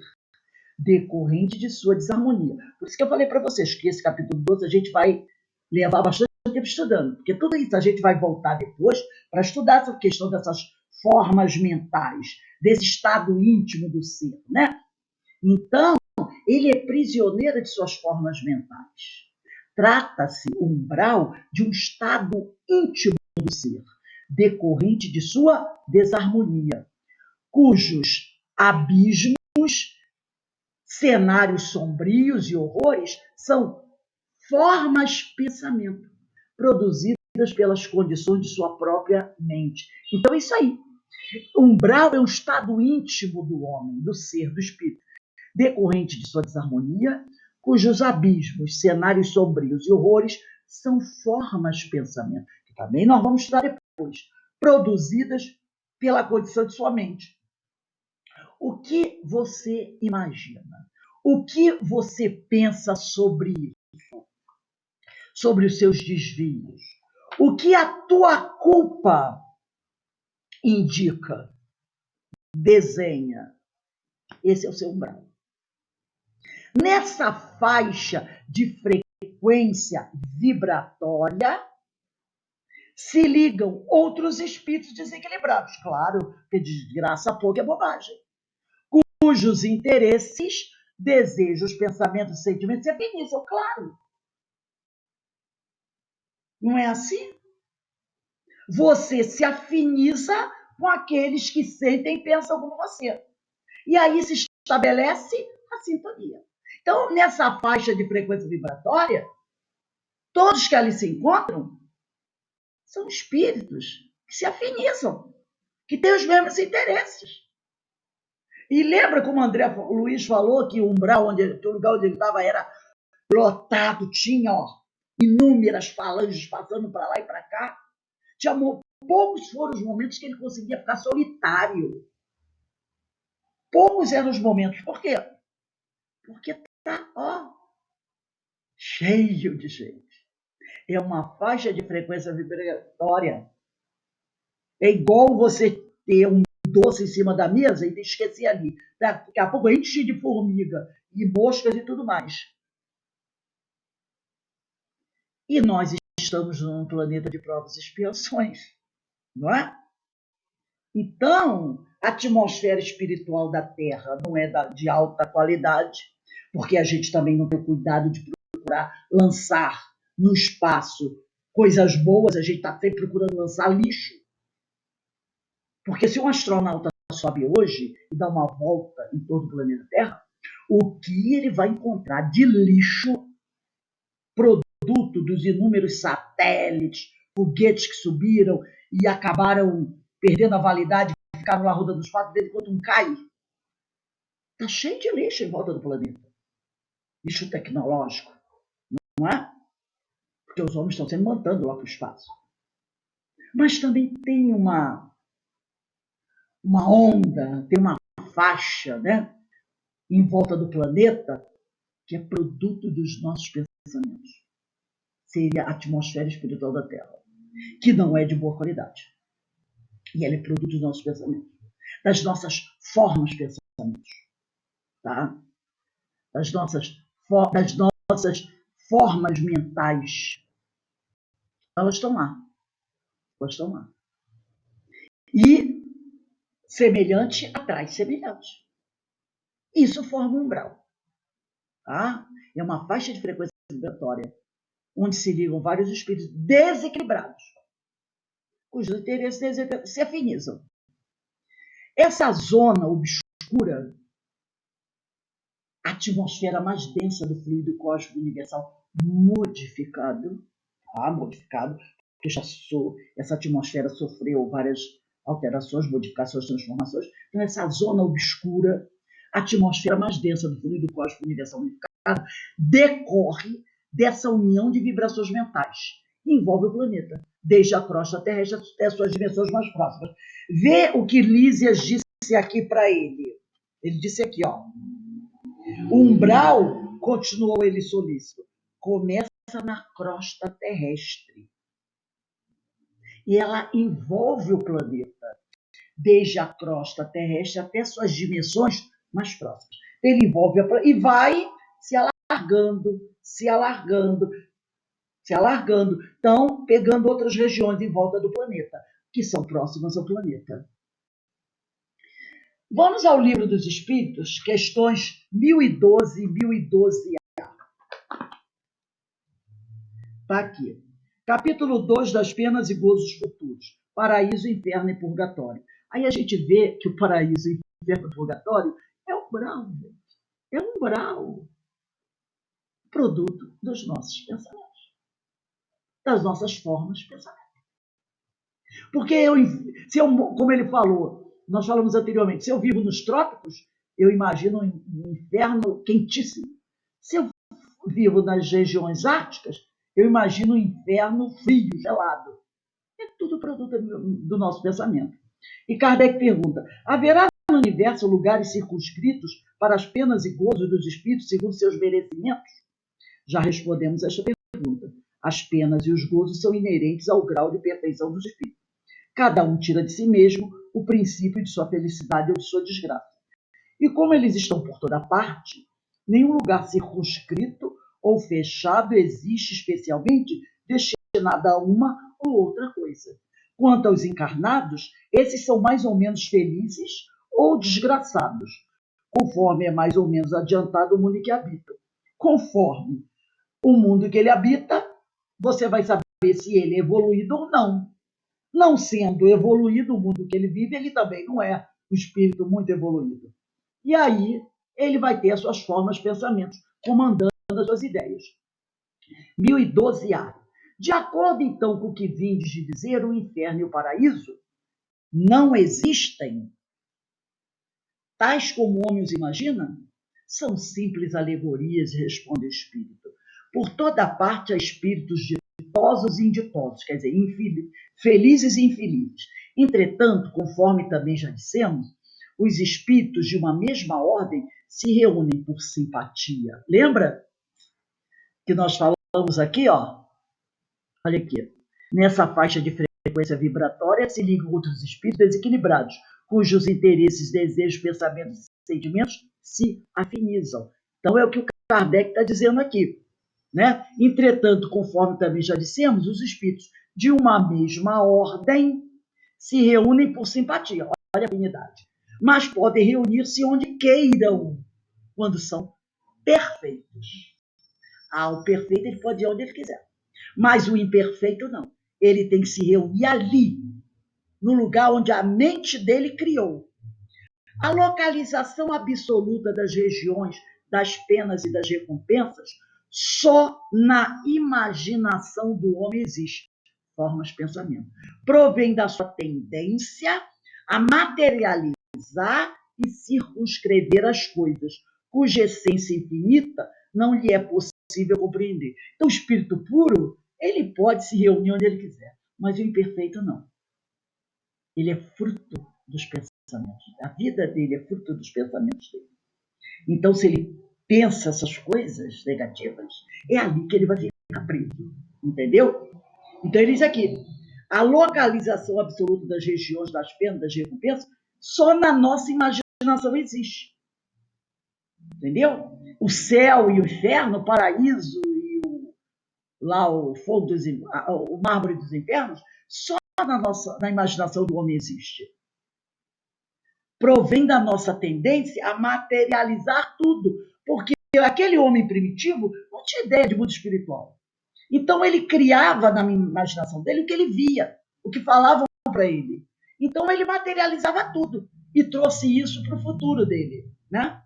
decorrente de sua desarmonia. Por isso que eu falei para vocês que esse capítulo 12 a gente vai levar bastante tempo estudando, porque tudo isso a gente vai voltar depois para estudar essa questão dessas formas mentais, desse estado íntimo do ser, né? Então, ele é prisioneiro de suas formas mentais. Trata-se, o umbral, de um estado íntimo do ser, decorrente de sua desarmonia, cujos abismos, cenários sombrios e horrores são formas de pensamento produzidas pelas condições de sua própria mente. Então, isso aí. Umbral é um estado íntimo do homem, do ser, do espírito, decorrente de sua desarmonia, cujos abismos, cenários sombrios e horrores são formas de pensamento, que também nós vamos estudar depois, produzidas pela condição de sua mente. O que você imagina? O que você pensa sobre isso? Sobre os seus desvios? O que a tua culpa indica? Desenha. Esse é o seu umbral. Nessa faixa de frequência vibratória se ligam outros espíritos desequilibrados. Claro, que desgraça pouco é bobagem. Cujos interesses, desejos, pensamentos e sentimentos se afinizam, claro. Não é assim? Você se afiniza com aqueles que sentem e pensam como você. E aí se estabelece a sintonia. Então, nessa faixa de frequência vibratória, todos que ali se encontram são espíritos que se afinizam, que têm os mesmos interesses. E lembra como o André Luiz falou que o umbral, que o lugar onde ele estava era lotado, tinha inúmeras falanges passando para lá e para cá. Poucos foram os momentos que ele conseguia ficar solitário. Poucos eram os momentos. Por quê? Porque está cheio de gente. É uma faixa de frequência vibratória. É igual você ter um doce em cima da mesa e esquecer ali. Daqui a pouco enche de formiga e moscas e tudo mais. E nós estamos num planeta de provas e expiações, não é? Então, a atmosfera espiritual da Terra não é de alta qualidade, porque a gente também não tem cuidado de procurar lançar no espaço coisas boas, a gente está sempre procurando lançar lixo. Porque se um astronauta sobe hoje e dá uma volta em torno do planeta Terra, o que ele vai encontrar de lixo, produto dos inúmeros satélites, foguetes que subiram e acabaram perdendo a validade, ficaram na roda dos quatro, desde quando um cai. Está cheio de lixo em volta do planeta. Lixo tecnológico. não é? Porque os homens estão sendo mandando lá para o espaço. Mas também tem uma onda, tem uma faixa, né, em volta do planeta, que é produto dos nossos pensamentos. Seria a atmosfera espiritual da Terra, que não é de boa qualidade. E ela é produto dos nossos pensamentos, das nossas formas de pensamentos, tá? das nossas formas mentais. Elas estão lá. Elas estão lá. E semelhante atrai semelhante. Isso forma um umbral. Tá? É uma faixa de frequência vibratória onde se ligam vários espíritos desequilibrados, cujos interesses se afinizam. Essa zona obscura, a atmosfera mais densa do fluido cósmico universal modificado, porque essa atmosfera sofreu várias alterações, modificações, transformações. Então, essa zona obscura, a atmosfera mais densa do fluido cósmico universal unificado, decorre dessa união de vibrações mentais. Envolve o planeta, desde a crosta terrestre até suas dimensões mais próximas. Vê o que Lísias disse aqui para ele. Ele disse aqui, ó. O umbral, continuou ele solícito, começa na crosta terrestre. E ela envolve o planeta, desde a crosta terrestre até suas dimensões mais próximas. Ele envolve e vai se alargando, se alargando, se alargando. Então, pegando outras regiões em volta do planeta, que são próximas ao planeta. Vamos ao Livro dos Espíritos, questões 1012 e 1012A. Está aqui. Capítulo 2 das penas e gozos futuros. Paraíso, inferno e purgatório. Aí a gente vê que o paraíso, inferno e purgatório é umbral. É umbral. Produto dos nossos pensamentos. Das nossas formas de pensamento. Porque como ele falou, nós falamos anteriormente, se eu vivo nos trópicos, eu imagino um inferno quentíssimo. Se eu vivo nas regiões árticas, eu imagino um inferno frio, gelado. É tudo produto do nosso pensamento. E Kardec pergunta, haverá no universo lugares circunscritos para as penas e gozos dos espíritos segundo seus merecimentos? Já respondemos a esta pergunta. As penas e os gozos são inerentes ao grau de perfeição dos espíritos. Cada um tira de si mesmo o princípio de sua felicidade ou de sua desgraça. E como eles estão por toda parte, nenhum lugar circunscrito ou fechado existe especialmente destinado a uma ou outra coisa. Quanto aos encarnados, esses são mais ou menos felizes ou desgraçados, conforme é mais ou menos adiantado o mundo em que habitam. Conforme o mundo que ele habita, você vai saber se ele é evoluído ou não. Não sendo evoluído o mundo que ele vive, ele também não é um espírito muito evoluído. E aí ele vai ter as suas formas de pensamento, comandando as suas ideias. 1012A. De acordo, então, com o que vindes de dizer, o inferno e o paraíso não existem, tais como o homem os imagina? São simples alegorias, responde o espírito. Por toda parte há espíritos ditosos e inditosos, quer dizer, felizes e infelizes. Entretanto, conforme também já dissemos, os espíritos de uma mesma ordem se reúnem por simpatia. Lembra que nós falamos aqui, ó? Olha aqui. Nessa faixa de frequência vibratória se ligam outros espíritos desequilibrados, cujos interesses, desejos, pensamentos e sentimentos se afinizam. Então é o que o Kardec está dizendo aqui. Né? Entretanto, conforme também já dissemos, os espíritos de uma mesma ordem se reúnem por simpatia. Olha a afinidade. Mas podem reunir-se onde queiram, quando são perfeitos. O perfeito ele pode ir onde ele quiser. Mas o imperfeito não. Ele tem que se reunir ali, no lugar onde a mente dele criou. A localização absoluta das regiões, das penas e das recompensas, só na imaginação do homem existe. Formas de pensamento. Provém da sua tendência a materializar e circunscrever as coisas, cuja essência infinita não lhe é possível impossível compreender. Então, o espírito puro, ele pode se reunir onde ele quiser, mas o imperfeito não. Ele é fruto dos pensamentos. A vida dele é fruto dos pensamentos dele. Então, se ele pensa essas coisas negativas, é ali que ele vai ficar preso. Entendeu? Então, ele diz aqui, a localização absoluta das regiões das penas, das recompensas, só na nossa imaginação existe. Entendeu? O céu e o inferno, o paraíso e o fogo o mármore dos infernos, só na imaginação do homem existe. Provém da nossa tendência a materializar tudo, porque aquele homem primitivo não tinha ideia de mundo espiritual. Então ele criava na imaginação dele o que ele via, o que falavam para ele. Então ele materializava tudo e trouxe isso para o futuro dele, né?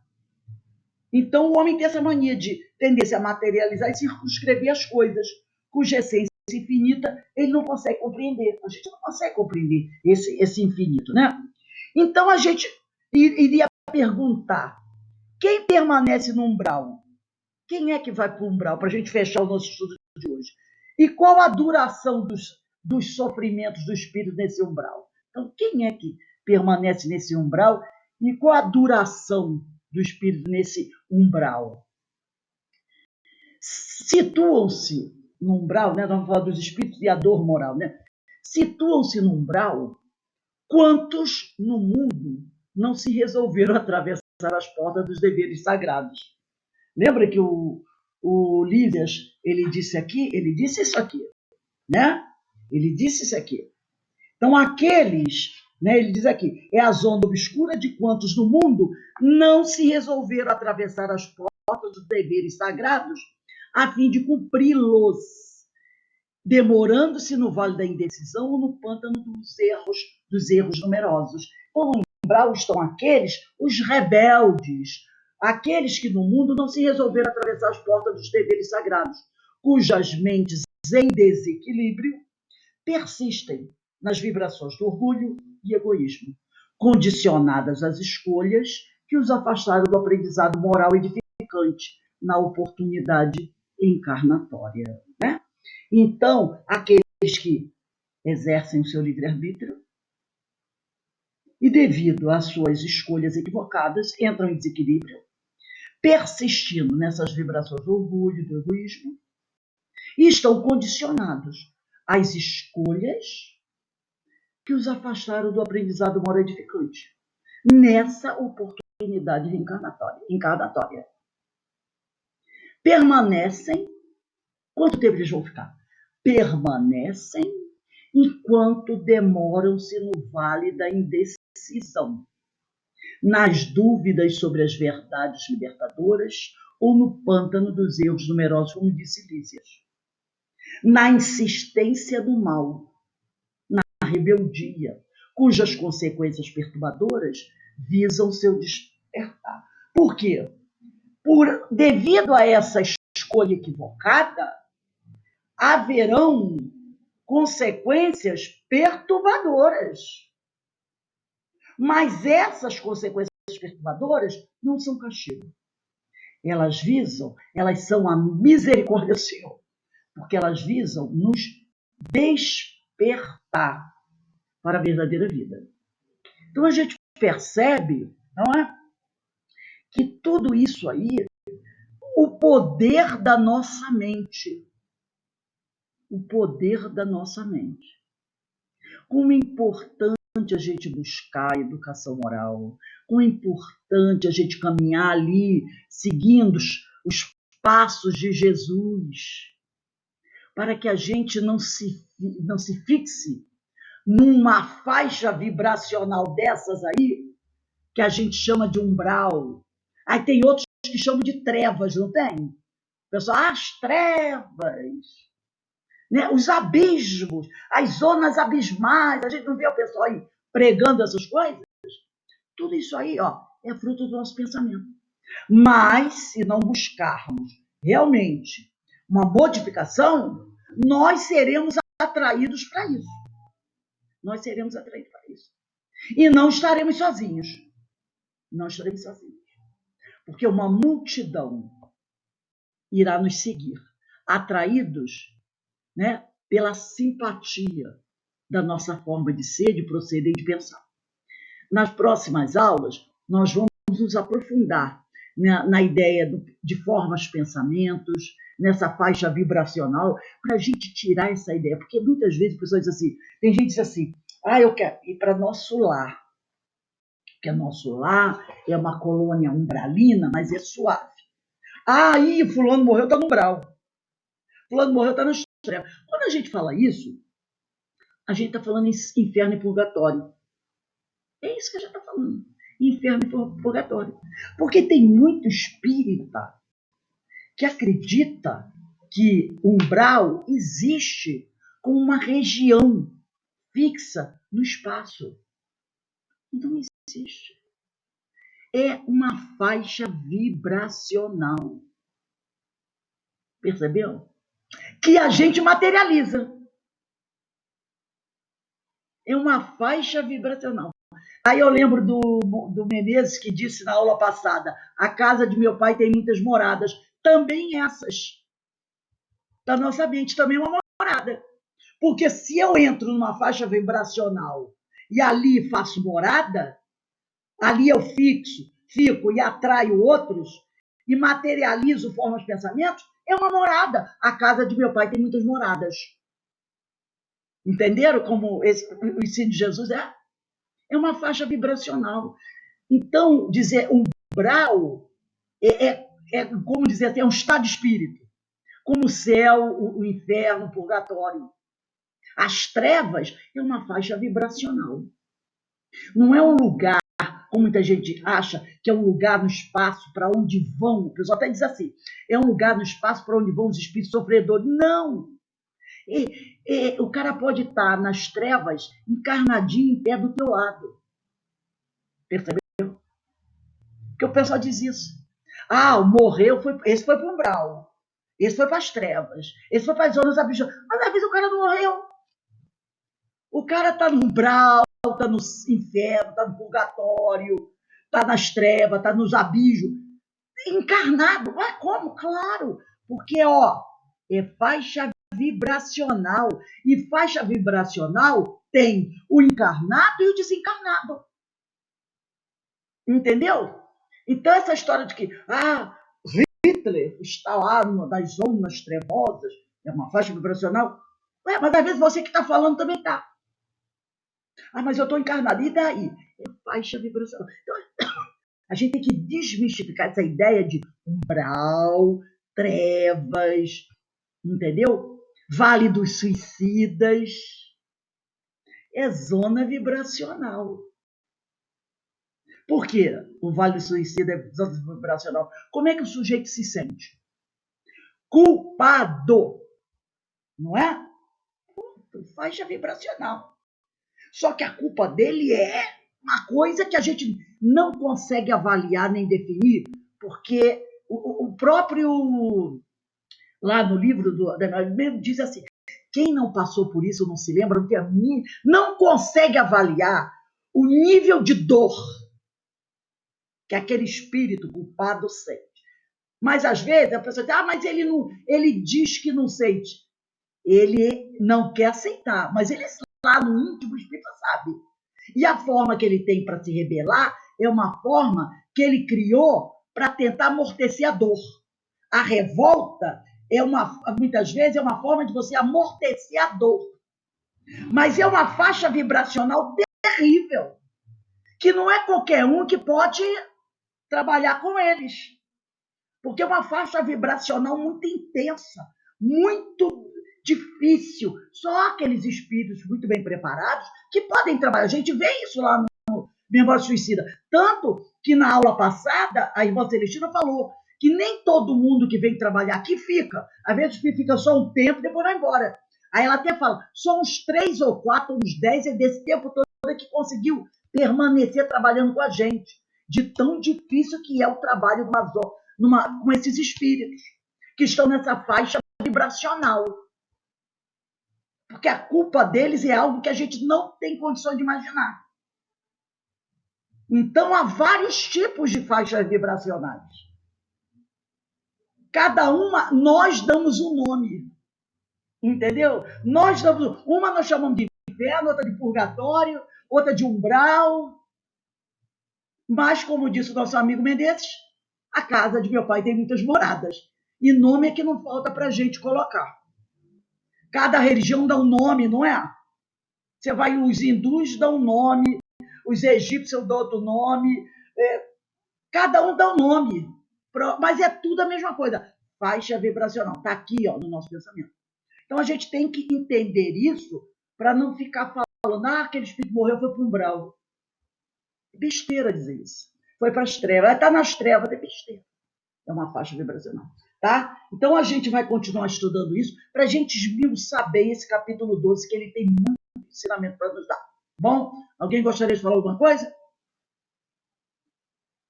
Então o homem tem essa mania de tendência a materializar e circunscrever as coisas, cuja essência infinita ele não consegue compreender. A gente não consegue compreender esse infinito, né? Então a gente iria perguntar, quem permanece no umbral? Quem é que vai para o umbral? Para a gente fechar o nosso estudo de hoje. E qual a duração dos sofrimentos do espírito nesse umbral? Então, quem é que permanece nesse umbral e qual a duração do espírito nesse umbral? Situam-se no umbral, né? Nós vamos falar dos espíritos e a dor moral, né? Situam-se no umbral quantos no mundo não se resolveram atravessar as portas dos deveres sagrados. Lembra que o Lívias, ele disse isso aqui, né? Ele disse isso aqui. Então, aqueles, né, ele diz aqui, é a zona obscura de quantos no mundo não se resolveram atravessar as portas dos deveres sagrados a fim de cumpri-los, demorando-se no vale da indecisão ou no pântano dos erros numerosos. Então, no umbral estão aqueles, os rebeldes, aqueles que no mundo não se resolveram atravessar as portas dos deveres sagrados, cujas mentes em desequilíbrio persistem nas vibrações do orgulho e egoísmo, condicionadas às escolhas que os afastaram do aprendizado moral edificante na oportunidade encarnatória, né? Então, aqueles que exercem o seu livre-arbítrio e, devido às suas escolhas equivocadas, entram em desequilíbrio, persistindo nessas vibrações do orgulho e do egoísmo, e estão condicionados às escolhas que os afastaram do aprendizado moral edificante, nessa oportunidade encarnatória. Permanecem, quanto tempo eles vão ficar? Permanecem enquanto demoram-se no vale da indecisão, nas dúvidas sobre as verdades libertadoras ou no pântano dos erros numerosos, como disse Lísias, na insistência do mal, na rebeldia, cujas consequências perturbadoras visam seu despertar. Por quê? Devido a essa escolha equivocada, haverão consequências perturbadoras. Mas essas consequências perturbadoras não são castigo. Elas são a misericórdia do Senhor, porque elas visam nos despertar para a verdadeira vida. Então a gente percebe, não é? Que tudo isso aí, o poder da nossa mente. O poder da nossa mente. Como é importante a gente buscar a educação moral, como é importante a gente caminhar ali, seguindo os passos de Jesus, para que a gente não se fixe numa faixa vibracional dessas aí, que a gente chama de umbral. Aí tem outros que chamam de trevas, não tem? O pessoal, as trevas, né? Os abismos, as zonas abismais, a gente não vê o pessoal aí pregando essas coisas? Tudo isso aí, ó, é fruto do nosso pensamento. Mas, se não buscarmos realmente uma modificação, nós seremos atraídos para isso. Nós seremos atraídos para isso. E não estaremos sozinhos. Não estaremos sozinhos. Porque uma multidão irá nos seguir, atraídos, né, pela simpatia da nossa forma de ser, de proceder e de pensar. Nas próximas aulas, nós vamos nos aprofundar na ideia de formas, pensamentos, nessa faixa vibracional, para a gente tirar essa ideia. Porque muitas vezes as pessoas dizem assim, tem gente que diz assim, eu quero ir para nosso lar. Porque nosso lar é uma colônia umbralina, mas é suave. Aí fulano morreu, está no umbral. Fulano morreu, está no extremo. Quando a gente fala isso, a gente está falando em inferno e purgatório. É isso que a gente está falando. Inferno e purgatório. Porque tem muito espírita que acredita que umbral existe como uma região fixa no espaço. Não existe. É uma faixa vibracional. Percebeu? Que a gente materializa. É uma faixa vibracional. Aí eu lembro do Menezes que disse na aula passada, a casa de meu pai tem muitas moradas, também essas. Da nossa mente também é uma morada. Porque se eu entro numa faixa vibracional e ali faço morada, ali eu fico e atraio outros e materializo formas de pensamentos, é uma morada. A casa de meu pai tem muitas moradas. Entenderam como o ensino de Jesus é? É uma faixa vibracional. Então, dizer umbral é como dizer assim, é um estado de espírito. Como o céu, o inferno, o purgatório. As trevas é uma faixa vibracional. Não é um lugar, como muita gente acha, que é um lugar no espaço para onde vão, o pessoal até diz assim, é um lugar no espaço para onde vão os espíritos sofredores. Não! O cara pode estar nas trevas, encarnadinho em pé do teu lado. Percebeu? Porque o pessoal diz isso. Morreu, esse foi para o umbral. Esse foi para as trevas. Esse foi para as zonas abissais. Mas às vezes o cara não morreu. O cara está no umbral, está no inferno, está no purgatório, está nas trevas, está nos abismos. Encarnado. Mas como? Claro. Porque, é faixa vibracional. E faixa vibracional tem o encarnado e o desencarnado. Entendeu? Então, essa história de que Hitler está lá nas zonas trevosas, é uma faixa vibracional. Mas às vezes você que está falando também está. Mas eu estou encarnado. E daí? É faixa vibracional. Então, a gente tem que desmistificar essa ideia de umbral, trevas, entendeu? Vale dos suicidas. É zona vibracional. Por quê? O Vale do Suicida é zona vibracional. Como é que o sujeito se sente? Culpado. Não é? Faixa vibracional. Só que a culpa dele é uma coisa que a gente não consegue avaliar nem definir, porque o próprio, lá no livro do mesmo diz assim, quem não passou por isso, não se lembra, não consegue avaliar o nível de dor que aquele espírito culpado sente. Mas às vezes a pessoa diz, mas ele diz que não sente. Ele não quer aceitar, mas ele lá no íntimo, o espírito sabe. E a forma que ele tem para se rebelar é uma forma que ele criou para tentar amortecer a dor. A revolta muitas vezes é uma forma de você amortecer a dor. Mas é uma faixa vibracional terrível, que não é qualquer um que pode trabalhar com eles. Porque é uma faixa vibracional muito intensa, muito difícil. Só aqueles espíritos muito bem preparados que podem trabalhar. A gente vê isso lá no Memória Suicida. Tanto que na aula passada, a irmã Celestina falou que nem todo mundo que vem trabalhar aqui fica. Às vezes fica só um tempo e depois vai embora. Aí ela até fala, só uns 3 ou 4, uns 10 é desse tempo todo que conseguiu permanecer trabalhando com a gente. De tão difícil que é o trabalho com esses espíritos que estão nessa faixa vibracional. Porque a culpa deles é algo que a gente não tem condições de imaginar. Então, há vários tipos de faixas vibracionais. cada uma, nós damos um nome. Entendeu? Uma nós chamamos de inferno, outra de purgatório, outra de umbral. Mas, como disse o nosso amigo Menezes, a casa de meu pai tem muitas moradas. E nome é que não falta para a gente colocar. Cada religião dá um nome, não é? Você vai, os hindus dão um nome, os egípcios dão outro nome, cada um dá um nome. Mas é tudo a mesma coisa. Faixa vibracional. Está aqui, ó, no nosso pensamento. Então a gente tem que entender isso para não ficar falando, aquele espírito morreu, foi para o umbral. É besteira dizer isso. Foi para as trevas. Está nas trevas, é besteira. É uma faixa vibracional. Tá? Então a gente vai continuar estudando isso para a gente esmiuçar bem esse capítulo 12, que ele tem muito ensinamento para nos dar. Bom? Alguém gostaria de falar alguma coisa?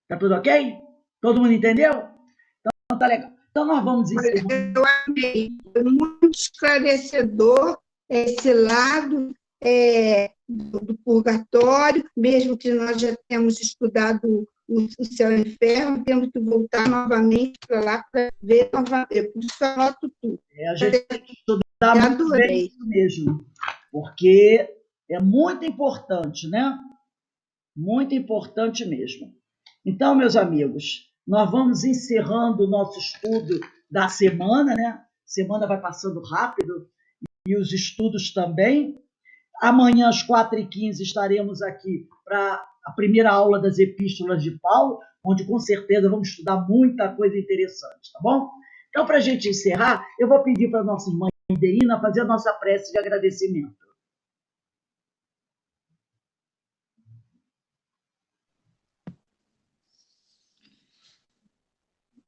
Tá tudo ok? Todo mundo entendeu? Então tá legal. Então nós vamos encerrar. Eu amei. Foi muito esclarecedor esse lado do purgatório, mesmo que nós já temos estudado o céu e o inferno, temos que voltar novamente para lá para ver novamente. Por isso eu anoto tudo. A gente tem que estudar muito bem isso mesmo, porque é muito importante, né? Muito importante mesmo. Então, meus amigos, nós vamos encerrando o nosso estudo da semana, né? Semana vai passando rápido e os estudos também. Amanhã, às 4h15, estaremos aqui para a primeira aula das epístolas de Paulo, onde com certeza vamos estudar muita coisa interessante, tá bom? Então, para a gente encerrar, eu vou pedir para a nossa irmã Ideína fazer a nossa prece de agradecimento.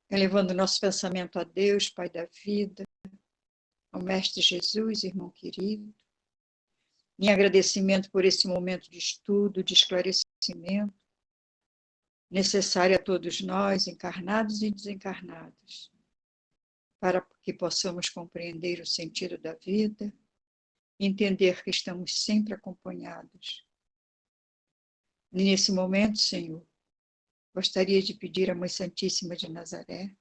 Elevando nosso pensamento a Deus, Pai da vida, ao Mestre Jesus, irmão querido, em agradecimento por esse momento de estudo, de esclarecimento, necessário a todos nós, encarnados e desencarnados, para que possamos compreender o sentido da vida, entender que estamos sempre acompanhados. E nesse momento, Senhor, gostaria de pedir à Mãe Santíssima de Nazaré,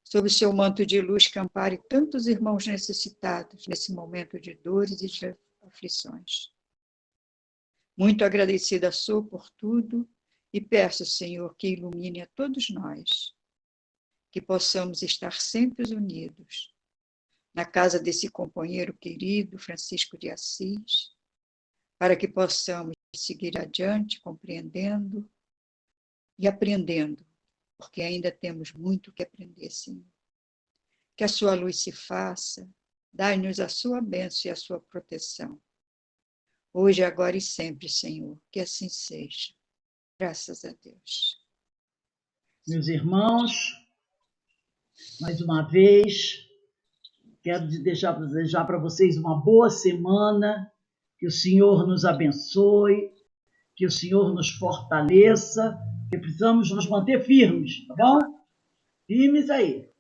sob o seu manto de luz, que ampare tantos irmãos necessitados nesse momento de dores e de aflições. Muito agradecida sou por tudo e peço, Senhor, que ilumine a todos nós, que possamos estar sempre unidos na casa desse companheiro querido, Francisco de Assis, para que possamos seguir adiante, compreendendo e aprendendo, porque ainda temos muito que aprender, Senhor. Que a sua luz se faça, dai-nos a sua bênção e a sua proteção. Hoje, agora e sempre, Senhor, que assim seja. Graças a Deus. Meus irmãos, mais uma vez, quero desejar para vocês uma boa semana, que o Senhor nos abençoe, que o Senhor nos fortaleça, que precisamos nos manter firmes, tá bom? Firmes aí.